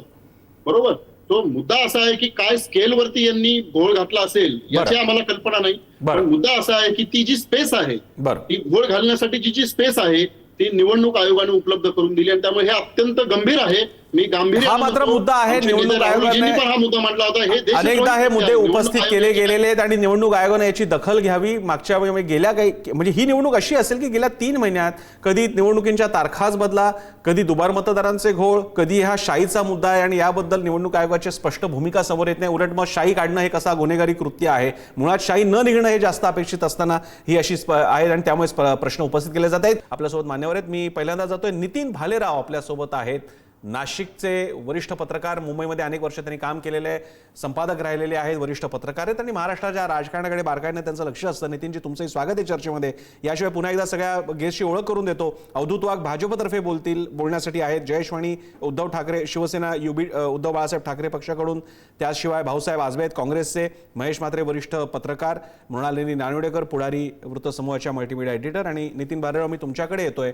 बरोबर. तो मुद्दा असा आहे की काय स्केलवरती यांनी घोळ घातला असेल याची आम्हाला कल्पना नाही. पण मुद्दा असा आहे की ती जी स्पेस आहे, ती घोळ घालण्यासाठी जी स्पेस आहे ती निवडणूक आयोगाने उपलब्ध करून दिली आणि त्यामुळे हे अत्यंत गंभीर आहे. मी गांभीर्य हा मात्र मुद्दा आहे. निवडणूक आयोगाने हा मुद्दा मांडला होता. हे अनेकदा हे मुद्दे उपस्थित केले गेलेले आहेत आणि निवडणूक आयोगाने याची दखल घ्यावी. मागच्या गेल्या काही म्हणजे ही निवडणूक अशी असेल की गेल्या 3 महिन्यात कधी निवडणुकींच्या तारखाच बदला, कधी दुबार मतदारांचे घोळ, कधी हा शाईचा मुद्दा आहे आणि याबद्दल निवडणूक आयोगाची स्पष्ट भूमिका समोर येत नाही. उलट मग शाई काढणं हे कसा गुन्हेगारी कृत्य आहे, मुळात शाई न निघणं हे जास्त अपेक्षित असताना ही अशी आहे आणि त्यामुळे प्रश्न उपस्थित केले जात आहेत. आपल्यासोबत मान्यवर आहेत. मी पहिल्यांदा जातोय, नितीन भालेराव आपल्यासोबत आहेत, नाशिकचे वरिष्ठ पत्रकार, मुंबईमध्ये अनेक वर्ष त्यांनी काम केलेले आहे, संपादक राहिलेले आहेत, वरिष्ठ पत्रकार आहेत आणि महाराष्ट्राच्या राजकारणाकडे बारकाईने त्यांचं लक्ष असतं. नितीनजी, तुमचंही स्वागत आहे चर्चेमध्ये. याशिवाय पुन्हा एकदा सगळ्या गेस्टची ओळख करून देतो. अवधूत वाघ भाजपतर्फे बोलण्यासाठी आहेत, जयेश वाणी उद्धव ठाकरे शिवसेना उद्धव बाळासाहेब ठाकरे पक्षाकडून, त्याशिवाय भाऊसाहेब आजबे आहेत काँग्रेसचे, महेश म्हात्रे वरिष्ठ पत्रकार, मृणालिनी नानवडेकर पुढारी वृत्तसमूहाच्या मल्टीमीडिया एडिटर आणि नितीन भालेराव, मी तुमच्याकडे येतोय.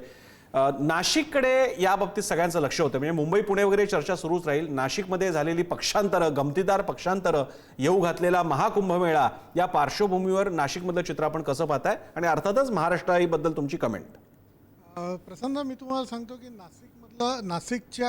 नाशिककडे या बाबतीत सगळ्यांचं लक्ष होतं. म्हणजे मुंबई पुणे वगैरे चर्चा सुरूच राहील. नाशिकमध्ये झालेली पक्षांतरं, गमतीदार पक्षांतरं, येऊ घातलेला महाकुंभमेळा, या पार्श्वभूमीवर नाशिकमधलं चित्र आपण कसं पाहताय आणि अर्थातच महाराष्ट्राबद्दल तुमची कमेंट. प्रसन्न, मी तुम्हाला सांगतो की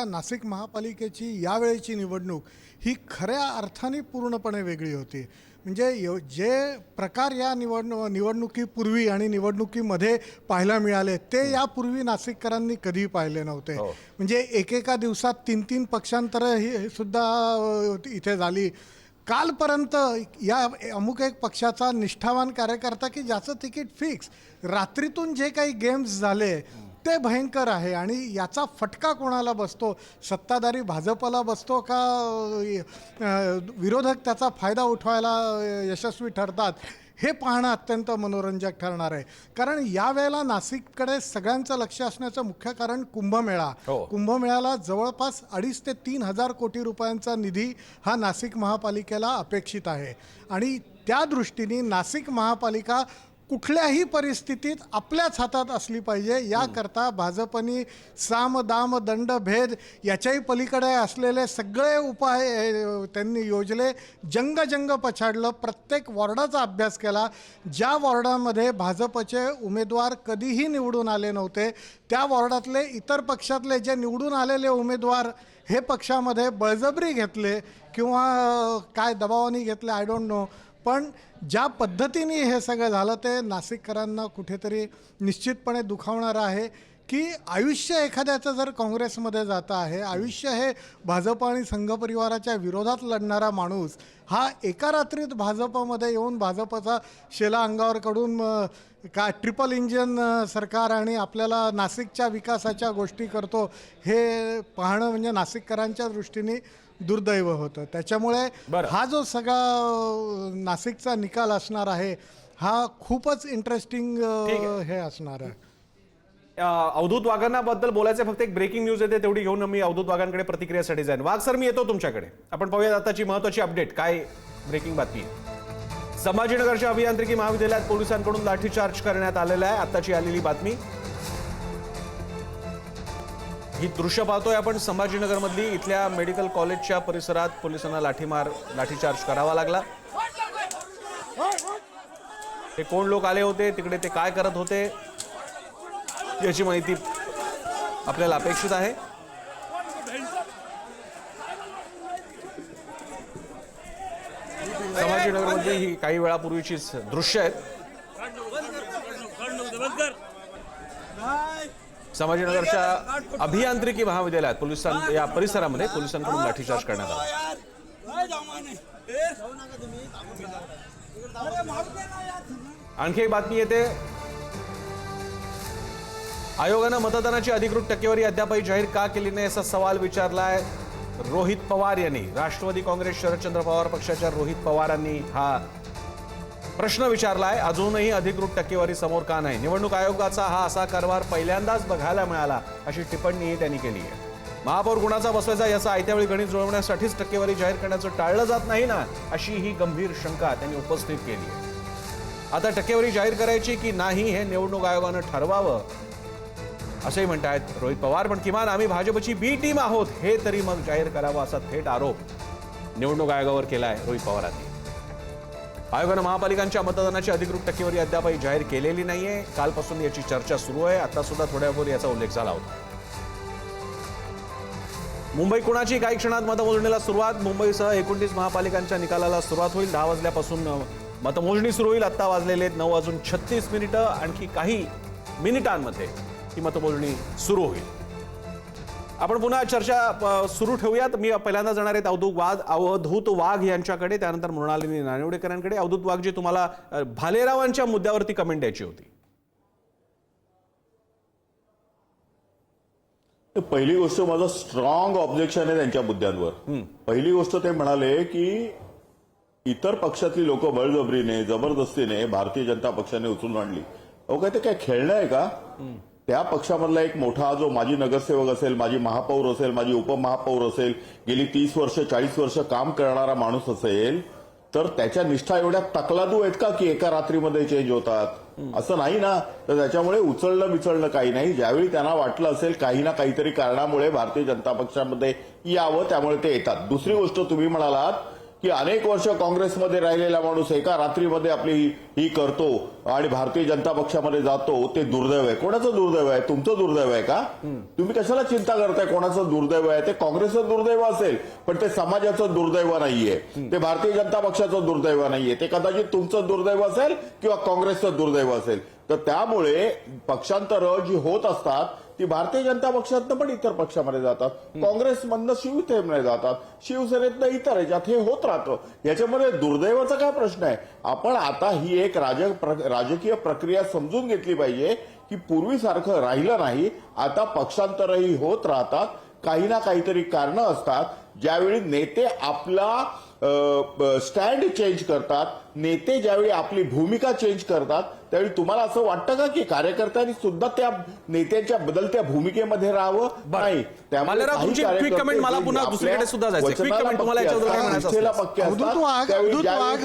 नाशिक महापालिकेची यावेळेची निवडणूक ही खऱ्या अर्थाने पूर्णपणे वेगळी होती. म्हणजे जे प्रकार या निवडणुकीपूर्वी आणि निवडणुकीमध्ये पाहायला मिळाले ते यापूर्वी नाशिककरांनी कधी पाहिले नव्हते. म्हणजे एकेका दिवसात 3-3 पक्षांतरं ही सुद्धा इथे झाली. कालपर्यंत या अमुक एक पक्षाचा निष्ठावान कार्यकर्ता की ज्याचं तिकीट फिक्स, रात्रीतून जे काही गेम्स झाले ते भयंकर आहे आणि याचा फटका कोणाला बसतो? सत्ताधारी भाजपला बसतो का विरोधक त्याचा फायदा उठवायला यशस्वी ठरतात? हे पाहणं अत्यंत मनोरंजक ठरणार आहे. कारण यावेळेला नाशिककडे सगळ्यांचं लक्ष असण्याचं मुख्य कारण कुंभमेळा. कुंभमेळ्याला जवळपास 2,500 ते 3,000 कोटी रुपयांचा निधी हा नाशिक महापालिकेला अपेक्षित आहे आणि त्या दृष्टीने नाशिक महापालिका कुठल्याही परिस्थितीत आपल्याच हातात असली पाहिजे याकरता भाजपनी साम दाम दंड भेद याच्याही पलीकडे असलेले सगळे उपाय त्यांनी योजले. जंग पछाडलं. प्रत्येक वॉर्डाचा अभ्यास केला. ज्या वॉर्डामध्ये भाजपचे उमेदवार कधीही निवडून आले नव्हते त्या वॉर्डातले इतर पक्षातले जे निवडून आलेले उमेदवार हे पक्षामध्ये बळजबरी घेतले किंवा काय दबावाने घेतले, आय डोंट नो. पण ज्या पद्धतीने हे सगळं झालं ते नाशिककरांना कुठेतरी निश्चितपणे दुखावणारं आहे की आयुष्य एखाद्याचं जर काँग्रेसमध्ये जातं आहे, आयुष्य हे भाजप आणि संघ परिवाराच्या विरोधात लढणारा माणूस हा एका रात्रीत भाजपमध्ये येऊन भाजपचा शेला अंगावर कडून का ट्रिपल इंजिन सरकार आणि आपल्याला नाशिकच्या विकासाच्या गोष्टी करतो, हे पाहणं म्हणजे नाशिककरांच्या दृष्टीने दुर्दैव होतं. त्याच्यामुळे हा जो सगळा नाशिकचा निकाल असणार आहे हा खूपच इंटरेस्टिंग हे असणार आहे. अवधूत वाघांबद्दल बोलायचं, फक्त एक ब्रेकिंग न्यूज येते तेवढी घेऊन मी अवधूत वाघांकडे प्रतिक्रियेसाठी जाईन. वाघ सर, मी येतो तुमच्याकडे. आपण पाहूया आताची महत्वाची अपडेट. काय ब्रेकिंग बातमी आहे? संभाजीनगरच्या अभियांत्रिकी महाविद्यालयात पोलिसांकडून लाठीचार्ज करण्यात आलेला आहे. आताची आलेली बातमी ही दृश्य पाहतोय आपण संभाजीनगरमधली. इथल्या मेडिकल कॉलेजच्या परिसरात पोलिसांना लाठीचार्ज करावा लागला. ते कोण लोक आले होते तिकडे, ते काय करत होते याची माहिती आपल्याला अपेक्षित आहे. संभाजीनगरमध्ये ही काही वेळापूर्वीचीच दृश्य आहेत. संभाजीनगरच्या अभियांत्रिकी महाविद्यालयात या परिसरामध्ये पोलिसांकडून लाठीचार्ज करण्यात आला. आणखी एक बातमी येते. आयोगानं मतदानाची अधिकृत टक्केवारी अद्यापही जाहीर का केली नाही असा सवाल विचारलाय रोहित पवार यांनी. राष्ट्रवादी काँग्रेस शरदचंद्र पवार पक्षाच्या रोहित पवारांनी हा प्रश्न विचारलाय. अजूनही अधिकृत टक्केवारी समोर का नाही? निवडणूक आयोगाचा हा असा कारभार पहिल्यांदाच बघायला मिळाला अशी टिप्पणीही त्यांनी केली आहे. महापौर कुणाचा बसवायचा याचा आयत्यावेळी गणित जुळवण्यासाठीच टक्केवारी जाहीर करण्याचं टाळलं जात नाही ना, अशी ही गंभीर शंका त्यांनी उपस्थित केली आहे. आता टक्केवारी जाहीर करायची की नाही हे निवडणूक आयोगानं ठरवावं असंही म्हणतायत रोहित पवार. पण किमान आम्ही भाजपची बी टीम आहोत हे तरी मग जाहीर करावं असा थेट आरोप निवडणूक आयोगावर केलाय रोहित पवारांनी. आयोगानं महापालिकांच्या मतदानाची अधिकृत टक्केवारी अद्यापही जाहीर केलेली नाहीये. कालपासून याची चर्चा सुरू आहे. आता सुद्धा थोड्या वेळापूर्वी याचा उल्लेख झाला होता. मुंबई कुणाची काही क्षणात मतमोजणीला सुरुवात. मुंबईसह 29 महापालिकांच्या निकालाला सुरुवात होईल. 10 वाजल्यापासून मतमोजणी सुरू होईल. आत्ता वाजलेले 9:36. आणखी काही मिनिटांमध्ये ही मतमोजणी सुरू होईल. आपण पुन्हा चर्चा सुरू ठेवूयात. मी पहिल्यांदा जाणार आहेत अवधूत वाघ यांच्याकडे, त्यानंतर मृणालिनी नानिवडेकरांकडे. अवधूत वाघ जी, तुम्हाला भालेरावांच्या मुद्द्यावरती कमेंट द्यायची होती. पहिली गोष्ट माझं स्ट्रॉंग ऑब्जेक्शन आहे त्यांच्या मुद्द्यांवर. पहिली गोष्ट ते म्हणाले की इतर पक्षातली लोक बळजबरीने जबरदस्तीने भारतीय जनता पक्षाने उचलून आणली. अहो काय ते काय खेळणं आहे का? त्या पक्षामधला एक मोठा जो माजी नगरसेवक असेल, माजी महापौर असेल, माजी उपमहापौर असेल, गेली 30 वर्ष 40 वर्ष काम करणारा माणूस असेल तर त्याच्या निष्ठा एवढ्या तकलादू आहेत का की एका रात्रीमध्ये चेंज होतात? असं नाही ना. तर त्याच्यामुळे उचलणं बिचलणं काही नाही. ज्यावेळी त्यांना वाटलं असेल काही ना काहीतरी कारणामुळे भारतीय जनता पक्षामध्ये यावं त्यामुळे ते येतात. दुसरी गोष्ट तुम्ही म्हणालात की अनेक वर्ष काँग्रेसमध्ये राहिलेला माणूस एका रात्रीमध्ये आपली ही करतो आणि भारतीय जनता पक्षामध्ये जातो, ते दुर्दैव आहे. कोणाचं दुर्दैव आहे? तुमचं दुर्दैव आहे का? तुम्ही कशाला चिंता करताय कोणाचं दुर्दैव आहे? ते काँग्रेसचं दुर्दैव असेल पण ते समाजाचं दुर्दैव नाहीये, ते भारतीय जनता पक्षाचं दुर्दैव नाहीये. ते कदाचित तुमचं दुर्दैव असेल किंवा काँग्रेसचं दुर्दैव असेल. तर त्यामुळे पक्षांतरं जी होत असतात ती भारतीय जनता पक्षातनं पण इतर पक्षामध्ये जातात, काँग्रेसमधनं शिवसेनेमध्ये जातात, शिवसेनेतनं इतर याच्यात हे होत राहतं. याच्यामध्ये दुर्दैवाचा काय प्रश्न आहे? आपण आता ही एक राजकीय प्रक्रिया समजून घेतली पाहिजे की पूर्वीसारखं राहिलं नाही. आता पक्षांतरही होत राहतात. काही ना काहीतरी कारणं असतात. ज्यावेळी नेते आपला स्टँड चेंज करतात, नेते ज्यावेळी आपली भूमिका चेंज करतात, त्यावेळी तुम्हाला असं वाटतं का की कार्यकर्त्यांनी सुद्धा त्या नेत्यांच्या बदलत्या भूमिकेमध्ये राहावं? नाही. त्यामुळे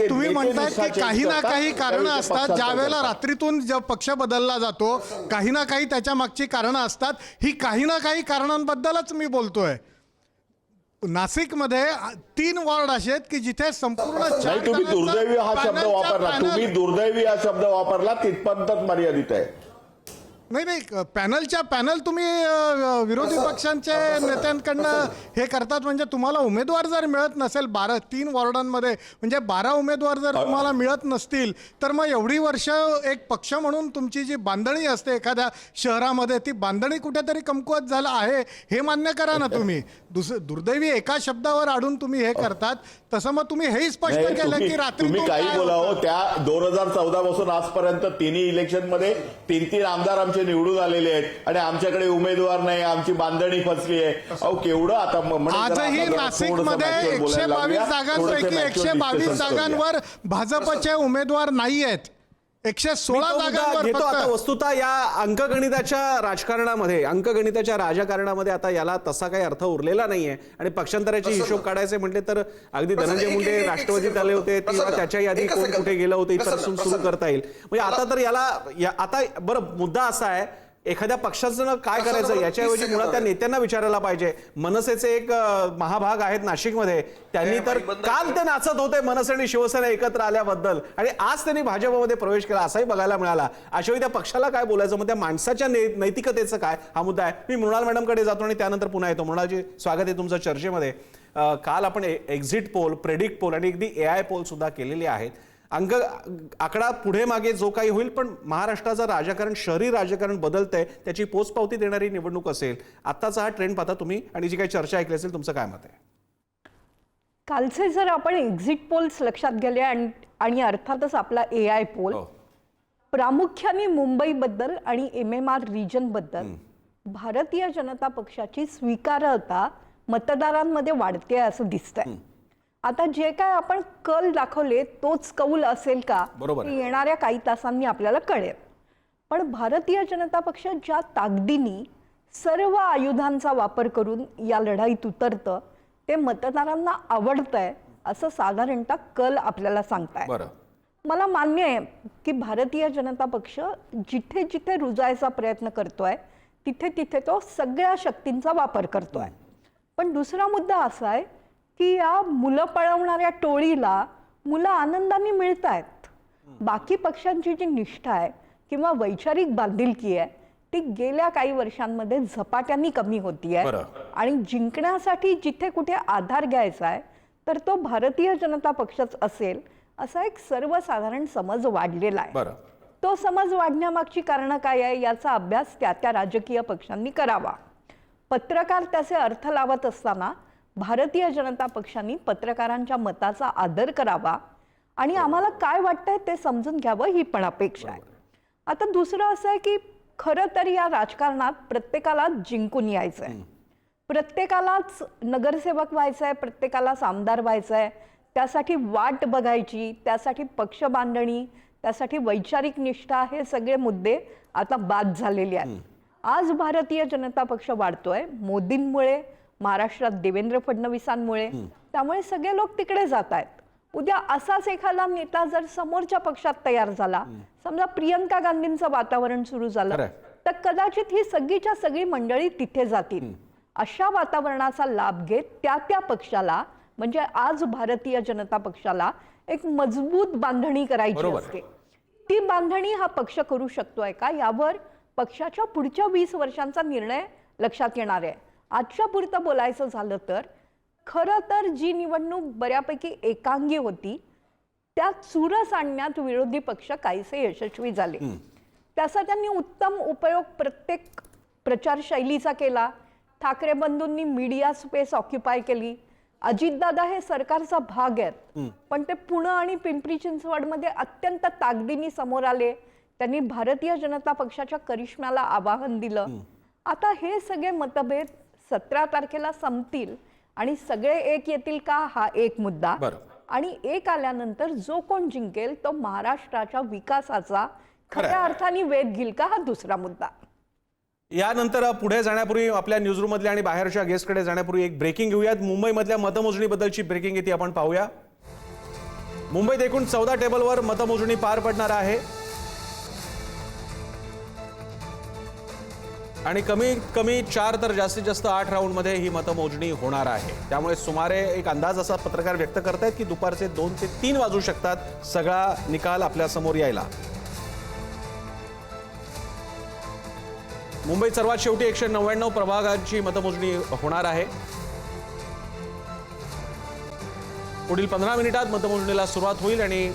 तुम्ही म्हणताय की काही ना काही कारणं असतात. ज्या वेळेला रात्रीतून पक्ष बदलला जातो काही ना काही त्याच्या मागची कारणं असतात. ही काही ना काही कारणांबद्दलच मी बोलतोय. नाशिकमध्ये 3 वॉर्ड असे आहेत की जिथे संपूर्ण तुम्ही दुर्दैवी हा शब्द वापरला, तुम्ही दुर्दैवी हा शब्द वापरला तिथपर्यंतच मर्यादित आहे. नाही पॅनल तुम्ही विरोधी पक्षांच्या नेत्यांकडनं हे करतात. म्हणजे तुम्हाला उमेदवार जर मिळत नसेल 3 वॉर्डांमध्ये, म्हणजे 12 उमेदवार जर तुम्हाला मिळत नसतील तर मग एवढी वर्ष एक पक्ष म्हणून तुमची जी बांधणी असते एखाद्या शहरामध्ये, ती बांधणी कुठेतरी कमकुवत झालं आहे हे मान्य करा ना तुम्ही. दुर्दैवी एका शब्दावर अडून तुम्ही हे करतात. तसं मग तुम्ही हेही स्पष्ट केलं की रात्री तुम्ही काही बोलावं. त्या 2014 पासून आजपर्यंत तिन्ही इलेक्शनमध्ये 3 आमदार आमचे निवडून आलेले आहेत आणि आमच्याकडे उमेदवार नाही, आमची बांधणी फसली आहे. अहो केवढं आता आजही नाशिकमध्ये 122 जागांपैकी 122 जागांवर भाजपचे उमेदवार नाही आहेत. 116 जागांवर घेतो. आता वस्तुतः या अंकगणिताच्या राजकारणामध्ये, अंकगणिताच्या राजकारणामध्ये आता याला तसा काही अर्थ उरलेला नाहीये. आणि पक्षांतराचे हिशोब काढायचे म्हटले तर अगदी धनंजय मुंडे राष्ट्रवादीत आले होते किंवा त्याच्याही आधी कोण कुठे गेलं होतं इथपासून सुरू करता येईल. म्हणजे आता तर याला आता बरं मुद्दा असा आहे एखाद्या पक्षाचं काय करायचं याच्याऐवजी मुळात त्या नेत्यांना विचारायला पाहिजे. मनसेचे एक महाभाग आहेत नाशिकमध्ये, त्यांनी तर काल ते नाचत होते मनसे आणि शिवसेना एकत्र आल्याबद्दल आणि आज त्यांनी भाजपमध्ये प्रवेश केला असाही बघायला मिळाला. अशावेळी त्या पक्षाला काय बोलायचं? मग त्या माणसाच्या नैतिकतेचं काय? हा मुद्दा आहे. मी मृणाल मॅडमकडे जातो आणि त्यानंतर पुन्हा येतो. मृणालजी स्वागत आहे तुमचं चर्चेमध्ये. काल आपण एक्झिट पोल, प्रेडिक्ट पोल आणि अगदी AI पोल सुद्धा केलेले आहेत. आकडा पुढे मागे जो काही होईल, पण महाराष्ट्राचं राजकारण, शहरी राजकारण बदलतंय, त्याची पोचपावती देणारी निवडणूक असेल. आत्ताचा हा ट्रेंड पाहता तुम्ही आणि जी काही चर्चा ऐकली असेल, तुमचं काय मत आहे? कालचे जर आपण एक्झिट पोल्स लक्षात गेले आणि अर्थातच आपला AI पोल, प्रामुख्याने मुंबईबद्दल आणि MMR रिजनबद्दल भारतीय जनता पक्षाची स्वीकार्यता मतदारांमध्ये वाढते असं दिसतंय. आता जे काय आपण कल दाखवले तोच कौल असेल का, बरोबर. हे येणाऱ्या काही तासांनी आपल्याला कळेल. पण भारतीय जनता पक्ष ज्या ताकदीने सर्व आयुधांचा वापर करून या लढाईत उतरतं, ते मतदारांना आवडतंय असं साधारणतः कल आपल्याला सांगताय. बरं. मला मान्य आहे की भारतीय जनता पक्ष जिथे जिथे रुजायचा प्रयत्न करतोय, तिथे तिथे तो सगळ्या शक्तींचा वापर करतोय. पण दुसरा मुद्दा असा आहे की या मुलं पळवणाऱ्या टोळीला मुलं आनंदाने मिळत आहेत. बाकी पक्षांची जी निष्ठा आहे किंवा वैचारिक बांधिलकी आहे, ती गेल्या काही वर्षांमध्ये झपाट्याने कमी होतीये. आणि जिंकण्यासाठी जिथे कुठे आधार घ्यायचा आहे, तर तो भारतीय जनता पक्षच असेल असा एक सर्वसाधारण समज वाढलेला आहे. तो समज वाढण्यामागची कारणं काय आहे याचा अभ्यास त्या त्या राजकीय पक्षांनी करावा. पत्रकार त्याचे अर्थ लावत असताना भारतीय जनता पक्षांनी पत्रकारांच्या मताचा आदर करावा आणि आम्हाला काय वाटतंय ते समजून घ्यावं, ही पण अपेक्षा आहे. आता दुसरं असं आहे की खरं तर या राजकारणात प्रत्येकाला जिंकून यायचंय, प्रत्येकालाच नगरसेवक व्हायचंय, प्रत्येकालाच आमदार व्हायचंय. त्यासाठी वाट बघायची, त्यासाठी पक्ष बांधणी, त्यासाठी वैचारिक निष्ठा, हे सगळे मुद्दे आता बाद झालेले आहेत. आज भारतीय जनता पक्ष वाढतोय मोदींमुळे, महाराष्ट्रात देवेंद्र फडणवीसांमुळे. त्यामुळे सगळे लोक तिकडे जात आहेत. उद्या असाच एखादा नेता जर समोरच्या पक्षात तयार झाला, समजा प्रियंका गांधींचं वातावरण सुरू झालं, तर कदाचित ही सगळीच्या सगळी मंडळी तिथे जातील. अशा वातावरणाचा लाभ घेत त्या त्या पक्षाला, म्हणजे आज भारतीय जनता पक्षाला एक मजबूत बांधणी करायची असते. ती बांधणी हा पक्ष करू शकतोय का, यावर पक्षाच्या पुढच्या 20 वर्षांचा निर्णय लक्षात येणार आहे. आजच्या पुरतं बोलायचं झालं तर खरं तर जी निवडणूक बऱ्यापैकी एकांगी होती, त्यात चुरस आणण्यात विरोधी पक्ष काहीसे यशस्वी झाले. त्याचा त्यांनी उत्तम उपयोग प्रत्येक प्रचार शैलीचा केला. ठाकरे बंधूंनी मीडिया स्पेस ऑक्युपाय केली. अजितदादा हे सरकारचा भाग आहेत, पण ते पुणे आणि पिंपरी चिंचवडमध्ये अत्यंत ताकदीने समोर आले. त्यांनी भारतीय जनता पक्षाच्या करिश्म्याला आवाहन दिलं. आता हे सगळे मतभेद 17 तारखेला संपतील आणि सगळे एक येतील का, हा एक मुद्दा. आणि एक आल्यानंतर जो कोण जिंकेल तो महाराष्ट्राच्या विकासाचा खऱ्या अर्थाने वेध घेईल का, हा दुसरा मुद्दा. यानंतर पुढे जाण्यापूर्वी आपल्या न्यूजरूम मधल्या आणि बाहेरच्या गेस्टकडे जाण्यापूर्वी एक ब्रेकिंग घेऊयात. मुंबईमधल्या मतमोजणीबद्दलची ब्रेकिंग येते, आपण पाहूया. मुंबईत एकूण 14 टेबलवर मतमोजणी पार पडणार आहे आणि कमीत कमी 4 तर जास्तीत जास्त 8 राऊंडमध्ये ही मतमोजणी होणार आहे. त्यामुळे सुमारे एक अंदाज असा पत्रकार व्यक्त करतायत की दुपारचे 2 ते 3 वाजू शकतात सगळा निकाल आपल्या समोर यायला. मुंबईत सर्वात शेवटी 199 प्रभागांची मतमोजणी होणार आहे. पुढील 15 मिनिटात मतमोजणीला सुरुवात होईल आणि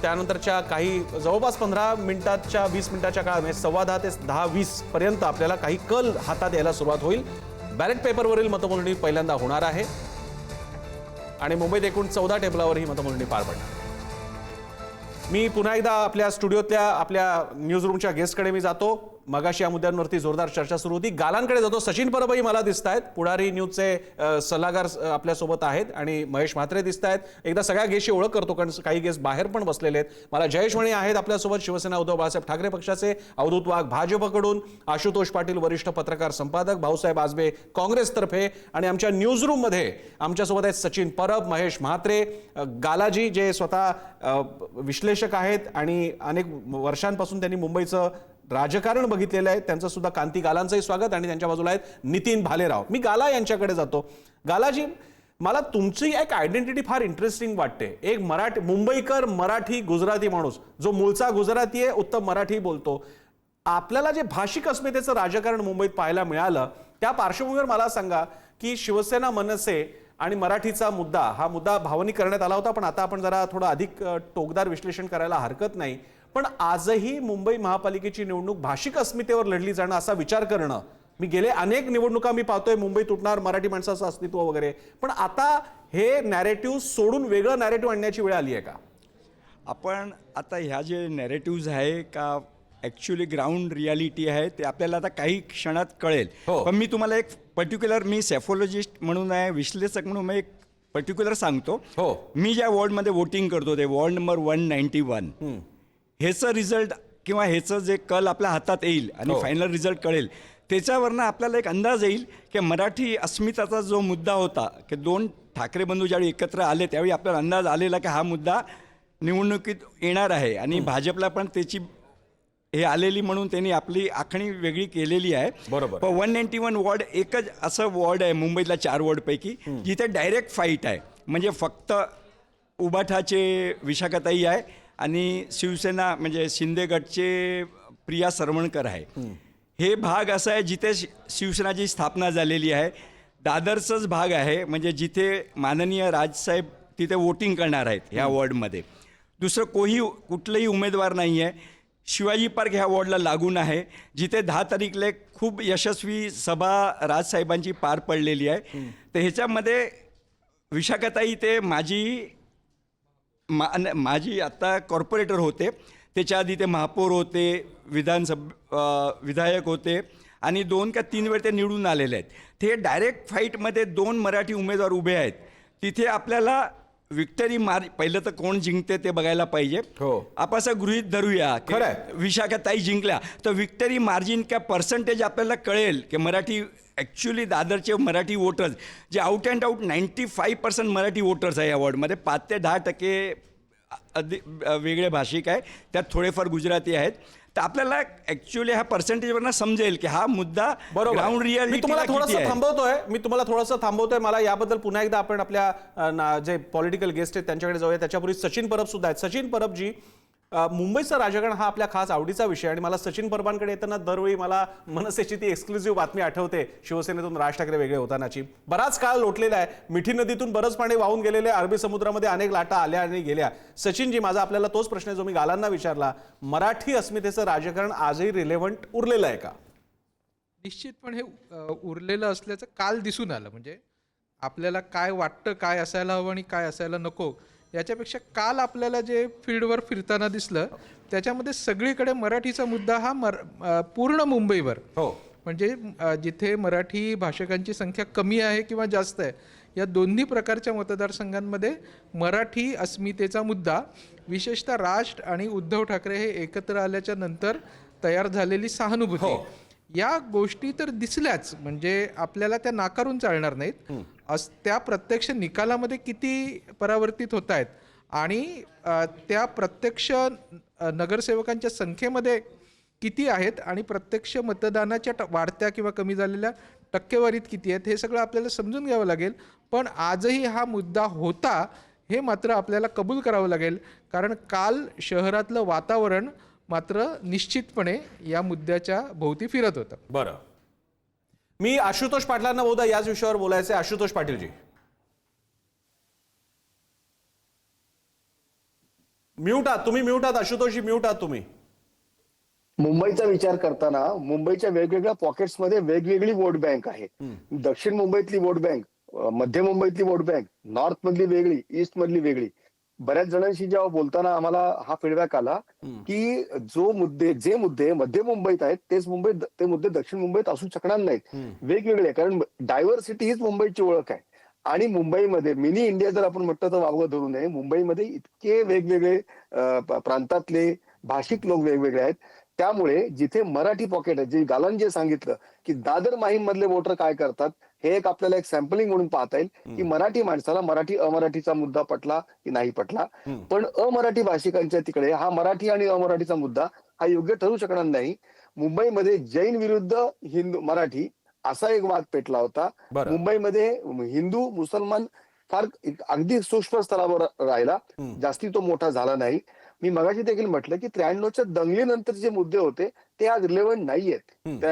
त्यानंतरच्या काही जवळपास 15 मिनिटाच्या 20 मिनिटाच्या काळात, म्हणजे 10:15 ते 10:20 पर्यंत आपल्याला काही कल हातात यायला सुरुवात होईल. बॅलेट पेपरवरील मतमोजणी पहिल्यांदा होणार आहे आणि मुंबईत एकूण 14 टेबलावर ही मतमोजणी पार पडणार. मी पुन्हा एकदा आपल्या स्टुडिओतल्या आपल्या न्यूजरूमच्या गेस्टकडे मी जातो. मगाशी या मुद्द्यांवरती जोरदार चर्चा सुरू होती. गालांकडे जातो. सचिन परबही मला दिसत आहेत, पुढारी न्यूजचे सल्लागार आपल्यासोबत आहेत आणि महेश म्हात्रे दिसत आहेत. एकदा सगळ्या गेस्टची ओळख करतो, कारण काही गेस्ट बाहेर पण बसलेले आहेत. मला जयेश मणी आहेत आपल्यासोबत, शिवसेना उद्धव बाळासाहेब ठाकरे पक्षाचे, अवधूत वाघ भाजपकडून, आशुतोष पाटील वरिष्ठ पत्रकार संपादक, भाऊसाहेब आजबे काँग्रेसतर्फे आणि आमच्या न्यूजरूममध्ये आमच्यासोबत आहेत सचिन परब, महेश म्हात्रे, गालाजी जे स्वतः विश्लेषक आहेत आणि अनेक वर्षांपासून त्यांनी मुंबईचं राजकारण बघितलेलं आहे. त्यांचं सुद्धा कांती गालांचंही स्वागत आणि त्यांच्या बाजूला आहेत नितीन भालेराव. मी गाला यांच्याकडे जातो. गालाजी, मला तुमची एक आयडेंटिटी फार इंटरेस्टिंग वाटते. एक मराठी मुंबईकर, मराठी गुजराती माणूस, जो मूळचा गुजराती आहे, उत्तम मराठी बोलतो. आपल्याला जे भाषिक अस्मितेचं राजकारण मुंबईत पाहायला मिळालं, त्या पार्श्वभूमीवर मला सांगा की शिवसेना, मनसे आणि मराठीचा मुद्दा, हा मुद्दा भावनिक करण्यात आला होता, पण आता आपण जरा थोडं अधिक टोकदार विश्लेषण करायला हरकत नाही. पण आजही मुंबई महापालिकेची निवडणूक भाषिक अस्मितेवर लढली जाणं असा विचार करणं, मी गेले अनेक निवडणुका मी पाहतोय, मुंबई तुटणार, मराठी माणसाचं अस्तित्व वगैरे, पण आता हे नॅरेटिव्ह सोडून वेगळं नॅरेटिव्ह आणण्याची वेळ आली आहे का? आपण आता ह्या जे नॅरेटिव्ज आहे का ॲक्च्युली ग्राउंड रियालिटी आहे ते आपल्याला आता काही क्षणात कळेल. हो. पण मी तुम्हाला एक पर्टिक्युलर, मी सेफोलॉजिस्ट म्हणून आहे, विश्लेषक म्हणून मी एक पर्टिक्युलर सांगतो. हो. मी ज्या वॉर्डमध्ये वोटिंग करतो ते वॉर्ड नंबर 191, ह्याचं रिझल्ट किंवा ह्याचं जे कल आपल्या हातात येईल आणि हो. फायनल रिझल्ट कळेल, त्याच्यावरनं आपल्याला एक अंदाज येईल की मराठी अस्मिताचा जो मुद्दा होता की दोन ठाकरे बंधू ज्यावेळी एकत्र आले त्यावेळी आपल्याला अंदाज आलेला की हा मुद्दा निवडणुकीत येणार आहे आणि भाजपला पण त्याची हे आलेली म्हणून त्यांनी आपली आखणी वेगळी केलेली आहे. बरोबर. पण 191 वॉर्ड एकच असं वॉर्ड आहे मुंबईतल्या 4 वॉर्डपैकी जिथे डायरेक्ट फाईट आहे. म्हणजे फक्त उबाठाचे विशाखाताई आहे आणि शिवसेना म्हणजे शिंदे गटचे प्रिया सरवणकर आहे. हे भाग असा आहे जिथे शिवसेनाची स्थापना झालेली आहे. दादरचाच भाग आहे म्हणजे जिथे माननीय राजसाहेब तिथे वोटिंग करणार आहेत ह्या वॉर्डमध्ये. दुसरं कुठलंही उमेदवार नाही आहे. शिवाजी पार्क ह्या वॉर्डला लागून आहे जिथे 10 तारीखला एक खूप यशस्वी सभा राजसाहेबांची पार पडलेली आहे. तर ह्याच्यामध्ये विशाखाताई ते माझी आत्ता कॉर्पोरेटर होते, त्याच्या आधी ते महापौर होते, विधायक होते आणि 2 का 3 वेळ ते निवडून आलेले आहेत. ते डायरेक्ट फाईटमध्ये 2 मराठी उमेदवार उभे आहेत. तिथे आपल्याला विक्टरी पहिलं तर कोण जिंकते ते बघायला पाहिजे. हो. आपण असं गृहीत धरूया की खरंय. विशाखाताई जिंकल्या तर विक्टरी मार्जिन का पर्सेंटेज आपल्याला कळेल की मराठी ॲक्च्युली दादरचे मराठी वोटर्स जे out and out 95% Marathi voters आहे या वॉर्डमध्ये, 5 ते 10% वेगळे भाषिक आहे, त्यात थोडेफार गुजराती आहेत. तर आपल्याला ॲक्च्युली ह्या पर्सेंटेजवरनं समजेल की हा मुद्दा ग्राउंड मी रियालिटी तुम्हाला थोडंसं थांबवतोय. मला याबद्दल पुन्हा एकदा आपण आपल्या जे पॉलिटिकल गेस्ट आहेत त्यांच्याकडे जाऊया. त्याच्यापूर्वी सचिन परब सुद्धा आहेत. सचिन परबजी, मुंबईचं राजकारण हा आपल्या खास आवडीचा विषय आणि मला सचिन परबांकडे येताना दरवेळी मला मनसेची ती एक्सक्लुझिव्ह बातमी आठवते, शिवसेनेतून राज ठाकरे वेगळे होतानाची. बराच काळ लोटलेला आहे. मिठी नदीतून बरंच पाणी वाहून गेलेले, अरबी समुद्रामध्ये अनेक लाटा आल्या आणि गेल्या. सचिनजी, माझा आपल्याला तोच प्रश्न आहे जो मी गालांना विचारला, मराठी अस्मितेचं राजकारण आजही रिलेव्हंट उरलेलं आहे का? निश्चितपणे उरलेलं असल्याचं काल दिसून आलं. म्हणजे आपल्याला काय वाटतं, काय असायला हवं आणि काय असायला नको, याच्यापेक्षा काल आपल्याला जे फील्डवर फिरताना दिसलं त्याच्यामध्ये सगळीकडे मराठीचा मुद्दा हा पूर्ण मुंबईवर, हो, म्हणजे जिथे मराठी भाषकांची संख्या कमी आहे किंवा जास्त आहे, या दोन्ही प्रकारच्या मतदारसंघांमध्ये मराठी अस्मितेचा मुद्दा, विशेषतः राज आणि उद्धव ठाकरे हे एकत्र आल्याच्या नंतर तयार झालेली सहानुभूती, या गोष्टी तर दिसल्याच. म्हणजे आपल्याला त्या नाकारून चालणार नाहीत. त्या प्रत्यक्ष निकालामध्ये किती परावर्तित होत आहेत आणि त्या प्रत्यक्ष नगरसेवकांच्या संख्येमध्ये किती आहेत आणि प्रत्यक्ष मतदानाच्या वाढत्या किंवा कमी झालेल्या टक्केवारीत किती आहेत, हे सगळं आपल्याला समजून घ्यावं लागेल. पण आजही हा मुद्दा होता हे मात्र आपल्याला कबूल करावं लागेल, कारण काल शहरातलं वातावरण मात्र निश्चितपणे या मुद्द्याच्या भोवती फिरत होतं. बरं, मी आशुतोष पाटलांना बहुधा याच विषयावर बोलायचं आहे. आशुतोष पाटीलजी, म्यूट आहात तुम्ही, म्यूट आहात आशुतोषजी, म्यूट आहात तुम्ही. मुंबईचा विचार करताना मुंबईच्या वेगवेगळ्या पॉकेट्समध्ये वेगवेगळी वोट बँक आहे. दक्षिण मुंबईतली वोट बँक, मध्य मुंबईतली वोट बँक, नॉर्थ मधली वेगळी, ईस्ट मधली वेगळी. बऱ्याच जणांशी जेव्हा बोलताना आम्हाला हा फीडबॅक आला की जे मुद्दे मध्य मुंबईत आहेत ते मुद्दे दक्षिण मुंबईत असू शकणार नाहीत, वेगवेगळे. कारण डायव्हर्सिटी हीच मुंबईची ओळख आहे. आणि मुंबईमध्ये मिनी इंडिया जर आपण म्हटलं तर वावगं धरू नये. मुंबईमध्ये इतके वेगवेगळे प्रांतातले भाषिक लोक वेगवेगळे आहेत. त्यामुळे जिथे मराठी पॉकेट आहे, जे गालन जे सांगितलं की दादर माहीम मधले वोटर काय करतात, हे एक आपल्याला एक सॅम्पलिंग म्हणून पाहता येईल की मराठी माणसाला मराठी अमराठीचा मुद्दा पटला की नाही पटला. पण अमराठी भाषिकांच्या तिकडे हा मराठी आणि अमराठीचा मुद्दा हा योग्य ठरू शकणार नाही. मुंबईमध्ये जैन विरुद्ध हिंदू मराठी असा एक वाद पेटला होता. मुंबईमध्ये हिंदू मुसलमान फार अगदी सूक्ष्म स्तरावर राहिला, जास्ती तो मोठा झाला नाही. मी मगाशी देखील म्हटलं की 93च्या दंगलीनंतर जे मुद्दे होते ते आज रिलेव्हंट नाहीयेत.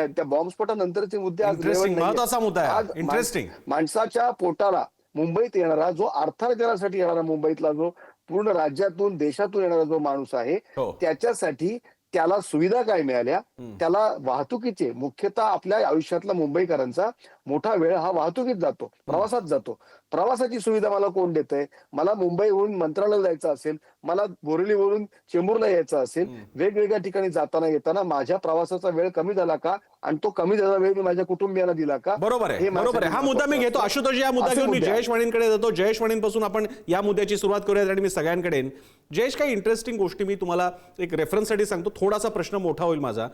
त्या बॉम्बस्फोटानंतरचे मुद्दे आज रिलेव्हंट नाहीयेत. इंटरेस्टिंग. माणसाच्या पोटाला मुंबईत येणारा जो अर्थार्जनासाठी येणारा मुंबईतला जो पूर्ण राज्यातून देशातून येणारा जो माणूस आहे हो. त्याच्यासाठी त्याला सुविधा काय मिळाल्या, त्याला वाहतुकीचे मुख्यतः आपल्या आयुष्यातला मुंबईकरांचा मोठा वेळ हा वाहतुकीत जातो, प्रवासात जातो. प्रवासाची सुविधा मला कोण देतंय? मला मुंबईवरून मंत्रालयाला जायचं असेल, मला बोरिवलीवरून चेंबूरला यायचं असेल, वेगवेगळ्या ठिकाणी जाताना येताना माझ्या प्रवासाचा वेळ कमी झाला का आणि तो कमी झालेला वेळ मी माझ्या कुटुंबियांना दिला का? बरोबर आहे, हे बरोबर आहे. हा मुद्दा मी घेतो. आशुतोष, या मुद्दा असे घेऊन मी मुद्दे आहेत. जयेश वाणींकडे जातो. जयेश वाणींपासून आपण या मुद्द्याची सुरुवात करूयात आणि मी सगळ्यांकडे येईन. जयेश, काही इंटरेस्टिंग गोष्टी मी तुम्हाला एक रेफरन्ससाठी सांगतो. थोडासा प्रश्न मोठा होईल माझा.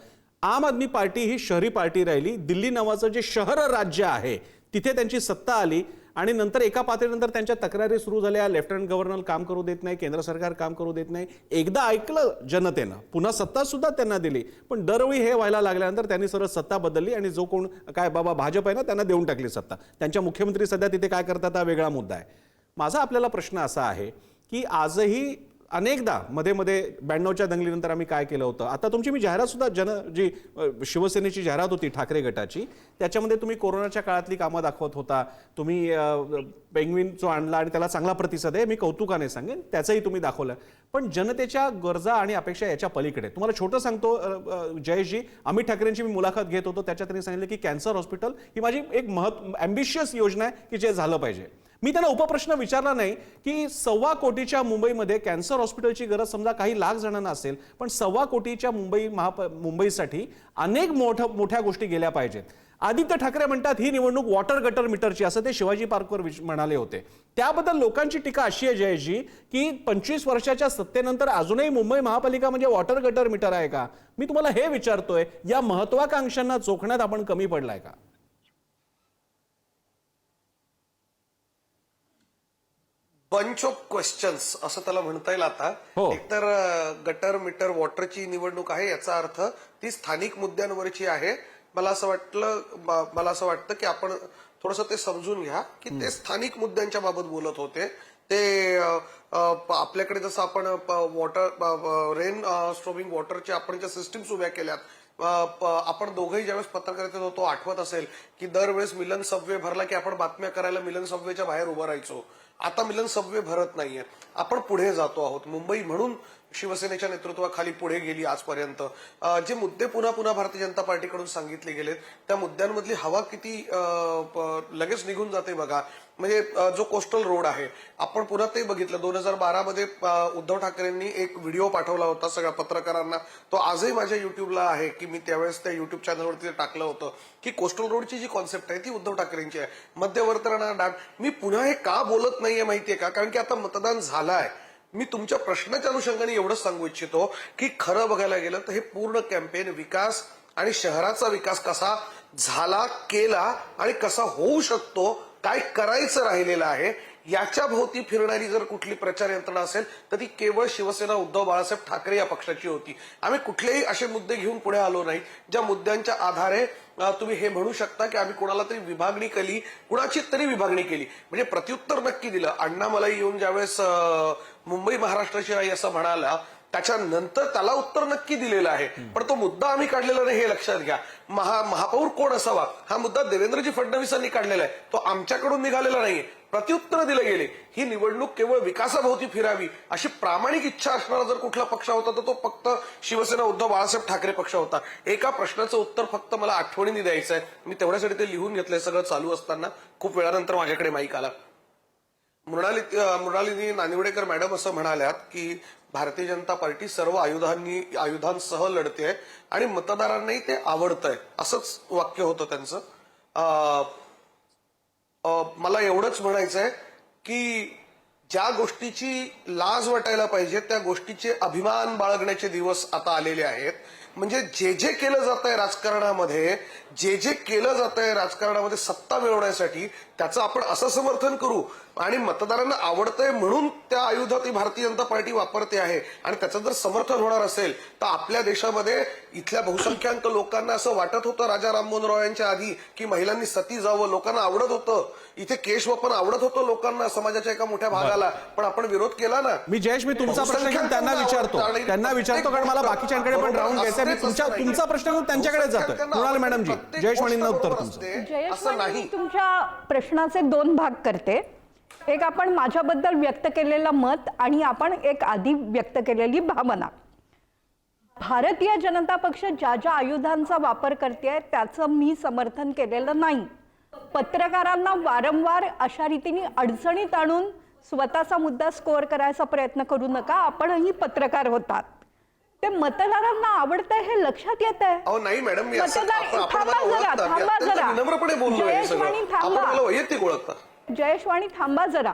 आम आदमी पार्टी ही शहरी पार्टी राहिली. दिल्ली नावाचं जे शहर राज्य आहे तिथे त्यांची सत्ता आली आणि नंतर एका पातळीनंतर त्यांच्या तक्रारी सुरू झाल्या. लेफ्टनंट गव्हर्नर काम करू देत नाही, केंद्र सरकार काम करू देत नाही. एकदा ऐकलं जनतेनं, पुन्हा सत्ता सुद्धा त्यांना दिली. पण दरवेळी हे व्हायला लागल्यानंतर त्यांनी सरळ सत्ता बदलली आणि जो कोण काय बाबा भाजप आहे ना त्यांना देऊन टाकली सत्ता. त्यांच्या मुख्यमंत्री सध्या तिथे काय करतात हा वेगळा मुद्दा आहे. माझा आपल्याला प्रश्न असा आहे की आजही अनेकदा मध्ये मध्ये 92च्या दंगलीनंतर आम्ही काय केलं होतं. आता तुमची मी जाहिरात सुद्धा जी शिवसेनेची जाहिरात होती ठाकरे गटाची, त्याच्यामध्ये तुम्ही कोरोनाच्या काळातली कामं दाखवत होता. तुम्ही पेंग्विन जो आणला आणि त्याला चांगला प्रतिसाद आहे, मी कौतुकाने सांगेन, त्याचंही तुम्ही दाखवलं. पण जनतेच्या गरजा आणि अपेक्षा याच्या पलीकडे. तुम्हाला छोटं सांगतो जयेशजी, अमित ठाकरेंची मी मुलाखत घेत होतो, त्याच्यात त्यांनी सांगितलं की कॅन्सर हॉस्पिटल ही माझी एक ॲम्बिशियस योजना आहे की जे झालं पाहिजे. मी त्यांना उपप्रश्न विचारला नाही की 1.25 कोटीच्या मुंबईमध्ये कॅन्सर हॉस्पिटलची गरज समजा काही लाख जणांना असेल, पण 1.25 कोटीच्या मुंबईसाठी अनेक मोठ्या गोष्टी गेल्या पाहिजेत. आदित्य ठाकरे म्हणतात ही निवडणूक वॉटर गटर मीटरची, असं ते शिवाजी पार्कवर म्हणाले होते. त्याबद्दल लोकांची टीका अशी आहे जयेशजी की 25 वर्षाच्या सत्तेनंतर अजूनही मुंबई महापालिका म्हणजे वॉटर गटर मीटर आहे का? मी तुम्हाला हे विचारतोय, या महत्वाकांक्षांना चोखण्यात आपण कमी पडलाय का? बंच ऑफ क्वेश्चन्स असं त्याला म्हणता येईल आता. हो. एकतर गटर मीटर वॉटरची निवडणूक आहे, याचा अर्थ ती स्थानिक मुद्द्यांवरची आहे. मला असं वाटतं की आपण थोडंसं ते समजून घ्या की ते स्थानिक मुद्द्यांच्या बाबत बोलत होते. ते आपल्याकडे जसं आपण वॉटर रेन स्टॉर्मिंग वॉटरच्या आपण ज्या सिस्टीम्स उभ्या केल्यात, आपण दोघंही ज्यावेळेस पत्रकारितेत होतो आठवत असेल की दरवेळेस मिलन सबवे भरला की आपण बातम्या करायला मिलन सबवेच्या बाहेर उभं राहायचो. आता मिलन सबवे भरत नाहीये, आपण पुढे जातो आहोत. मुंबई म्हणून शिवसेनेच्या नेतृत्वाखाली पुढे गेली आजपर्यंत. जे मुद्दे पुन्हा पुन्हा भारतीय जनता पार्टीकडून सांगितले गेलेत त्या मुद्द्यांमधली हवा किती लगेच निघून जाते बघा. म्हणजे जो कोस्टल रोड आहे, आपण पुन्हा ते बघितलं. 2012 मध्ये उद्धव ठाकरेंनी एक व्हिडिओ पाठवला होता सगळ्या पत्रकारांना, तो आजही माझ्या युट्यूबला आहे की मी त्यावेळेस त्या युट्यूब चॅनलवरती टाकलं होतं की कोस्टल रोडची जी कॉन्सेप्ट आहे ती उद्धव ठाकरेंची आहे. मध्यवर्ती डाग. मी पुन्हा हे का बोलत नाहीये माहितीये का? कारण की आता मतदान झालं आहे. मी तुमच्या प्रश्नाच्या अनुषंगाने एवढंच सांगू इच्छितो की खरं बघायला गेलं तर हे पूर्ण कॅम्पेन विकास आणि शहराचा विकास कसा झाला, केला आणि कसा होऊ शकतो, काय करायचं राहिलेलं आहे याच्या भोवती फिरणारी जर कुठली प्रचार यंत्रणा असेल तर ती केवळ शिवसेना उद्धव बाळासाहेब ठाकरे या पक्षाची होती. आम्ही कुठलेही असे मुद्दे घेऊन पुढे आलो नाही ज्या मुद्द्यांच्या आधारे तुम्ही हे म्हणू शकता की आम्ही कोणाला तरी विभागणी केली, कुणाची तरी विभागणी केली. म्हणजे प्रत्युत्तर नक्की दिलं. अण्णामलाई येऊन ज्यावेळेस मुंबई महाराष्ट्राची नाही असं म्हणाला, त्याच्यानंतर त्याला उत्तर नक्की दिलेलं आहे. पण तो मुद्दा आम्ही काढलेला नाही हे लक्षात घ्या. महापौर कोण असावा हा मुद्दा देवेंद्रजी फडणवीसांनी काढलेला आहे, तो आमच्याकडून निघालेला नाहीये. प्रत्युत्तर दिले गेले. ही निवडणूक केवळ विकासाभोवती फिरावी अशी प्रामाणिक इच्छा असणारा जर कुठला पक्ष होता तर तो फक्त शिवसेना उद्धव बाळासाहेब ठाकरे पक्ष होता. एका प्रश्नाचं उत्तर फक्त मला आठवणीने द्यायचं आहे. मी तेवढ्यासाठी ते लिहून घेतलंय सगळं चालू असताना. खूप वेळानंतर माझ्याकडे माईक आला. मृणालिनी नानिवडेकर मॅडम असं म्हणाल्यात की भारतीय जनता पार्टी सर्व आयुधांसह लढते आणि मतदारांनाही ते आवडतंय, असंच वाक्य होतं त्यांचं. मला एवढंच म्हणायचंय की ज्या गोष्टीची लाज वाटायला पाहिजे त्या गोष्टीचे अभिमान बाळगण्याचे दिवस आता आलेले आहेत. म्हणजे जे केलं जात आहे राजकारणामध्ये, केलं जात आहे राजकारणामध्ये सत्ता मिळवण्यासाठी, त्याचं आपण असं समर्थन करू आणि मतदारांना आवडतंय म्हणून त्या आयुधात भारतीय जनता पार्टी वापरते आहे आणि त्याचं जर समर्थन होणार असेल तर आपल्या देशामध्ये इथल्या बहुसंख्याक लोकांना असं वाटत होतं राजा राममोहन रॉय यांच्या आधी की महिलांनी सती जावं, लोकांना आवडत होतं. इथे केशवपन आवडत होतं लोकांना, समाजाच्या एका मोठ्या भागाला, पण आपण विरोध केला ना. मी जयेश, मी तुमचा प्रश्न घेऊन त्यांना विचारतो कारण मला बाकीच्यांकडे पण राहून घ्यायचं. मी तुमचा प्रश्न घेऊन त्यांच्याकडे जातोय. मृणाल मॅडमजी, जयेश वाणींना उत्तर तुमचं. जयेश वाणी, तुमच्या प्रश्नाचे 2 भाग करते. एक आपण माझ्याबद्दल व्यक्त केलेलं मत आणि आपण एक आधी व्यक्त केलेली भावना. भारतीय जनता पक्ष ज्या ज्या आयुधांचा वापर करते त्याचं मी समर्थन केलेलं नाही. पत्रकारांना वारंवार अशा रीतीने अडचणीत आणून स्वतःचा मुद्दा स्कोअर करायचा प्रयत्न करू नका. आपणही पत्रकार होतात. ते मतदारांना आवडतंय हे लक्षात येत आहे. अहो नाही मॅडम, मी असं थांबा जरा विनम्रपणे बोललो आहे सगळं. आपण मला वैयक्तिक ओळखता. जयेशवाणी थांबा जरा.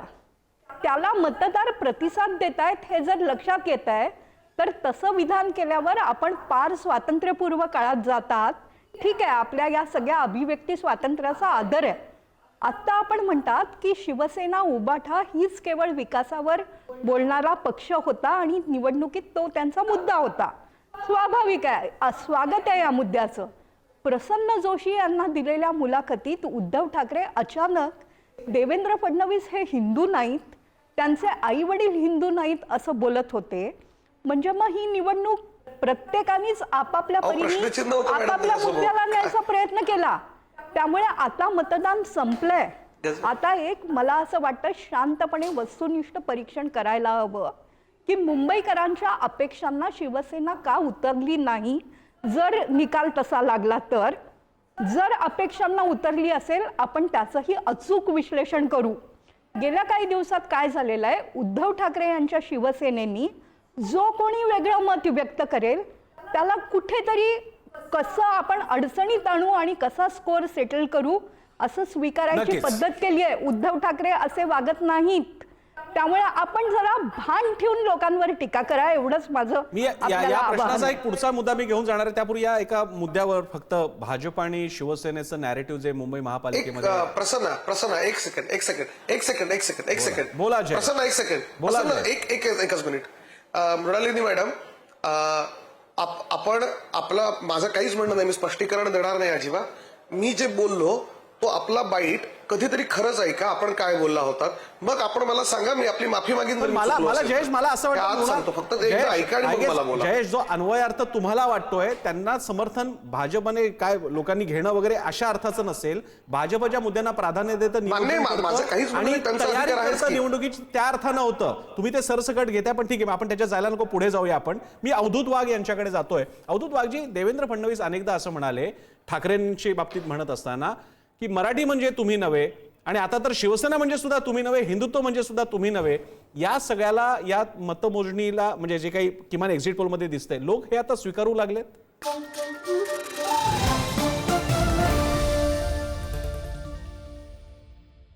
त्याला मतदार प्रतिसाद देत आहेत हे जर लक्षात येत आहे तर तसं विधान केल्यावर आपण पार स्वातंत्र्यपूर्व काळात जातात. ठीक आहे, आपल्या या सगळ्या अभिव्यक्ती स्वातंत्र्याचा आदर आहे. आत्ता आपण म्हणतात की शिवसेना उबाठा हीच केवळ विकासावर बोलणारा पक्ष होता आणि निवडणुकीत तो त्यांचा मुद्दा होता. स्वाभाविक आहे, स्वागत आहे या मुद्द्याचं. प्रसन्न जोशी यांना दिलेल्या मुलाखतीत उद्धव ठाकरे अचानक देवेंद्र फडणवीस हे हिंदू नाहीत, त्यांचे आई वडील हिंदू नाहीत असं बोलत होते. म्हणजे मग ही निवडणूक प्रत्येकानेच आपापल्या परीने आपापल्या मुद्द्याला न्यायचा प्रयत्न केला. त्यामुळे आता मतदान संपलंय. आता एक मला असं वाटतं शांतपणे वस्तुनिष्ठ परीक्षण करायला हवं की मुंबईकरांच्या अपेक्षांना शिवसेना का उतरली नाही. जर निकाल तसा लागला तर, जर अपेक्षांना उतरली असेल आपण त्याचंही अचूक विश्लेषण करू. गेल्या काही दिवसात काय झालेलं आहे, उद्धव ठाकरे यांच्या शिवसेनेनी जो कोणी वेगळं मत व्यक्त करेल त्याला कुठेतरी कसं आपण अडचणीत आणू आणि कसा स्कोअर सेटल करू असं स्वीकारायची नक्कीच. पद्धत केली आहे. उद्धव ठाकरे असे वागत नाहीत. त्यामुळे आपण जरा भान ठेवून लोकांवर टीका करा, एवढंच माझं मी या प्रश्नाचा एक पुढचा मुद्दा मी घेऊन जाणार आहे. त्यापूर्वी या एका मुद्द्यावर फक्त भाजप आणि शिवसेनेचं नॅरेटिव्ह जे मुंबई महापालिकेमध्ये प्रसन्न एक सेकंड बोला जय. प्रसन्न एक सेकंड बोला प्रसन्न जय. एकच मिनिट. मृणालिनी मॅडम, आपण माझं काहीच म्हणणं नाही, मी स्पष्टीकरण देणार नाही अजिबात. मी जे बोललो तो आपला बाईट कधीतरी खरंच आहे का, आपण काय बोलला होतात, मग आपण मला सांगा, मी आपली माफी मागीन. मला जयेश, मला असं वाटतं फक्त एकदा ऐका आणि मग मला बोला. जयेश, जो अन्वयार्थ तुम्हाला वाटतोय त्यांना समर्थन भाजपने काय लोकांनी घेणं वगैरे अशा अर्थाचं नसेल. भाजपच्या मुद्द्यांना प्राधान्य देतं माझं काहीच आणि त्यांचा अधिकार तयारी आहेच करतं की. निवडणुकीची त्या अर्थानं होतं. तुम्ही ते सरसकट घेताय, पण ठीक आहे, आपण त्याच्या जायला नको, पुढे जाऊया आपण. मी अवधूत वाघ यांच्याकडे जातोय. अवधूत वाघजी, देवेंद्र फडणवीस अनेकदा असं म्हणाले ठाकरेंच्या बाबतीत म्हणत असताना की मराठी म्हणजे तुम्ही नव्हे, आणि आता तर शिवसेना म्हणजे सुद्धा तुम्ही नव्हे, हिंदुत्व म्हणजे सुद्धा तुम्ही नव्हे. या सगळ्याला, या मतमोजणीला म्हणजे जे काही किमान एक्झिट पोलमध्ये दिसतंय, लोक हे आता स्वीकारू लागलेत.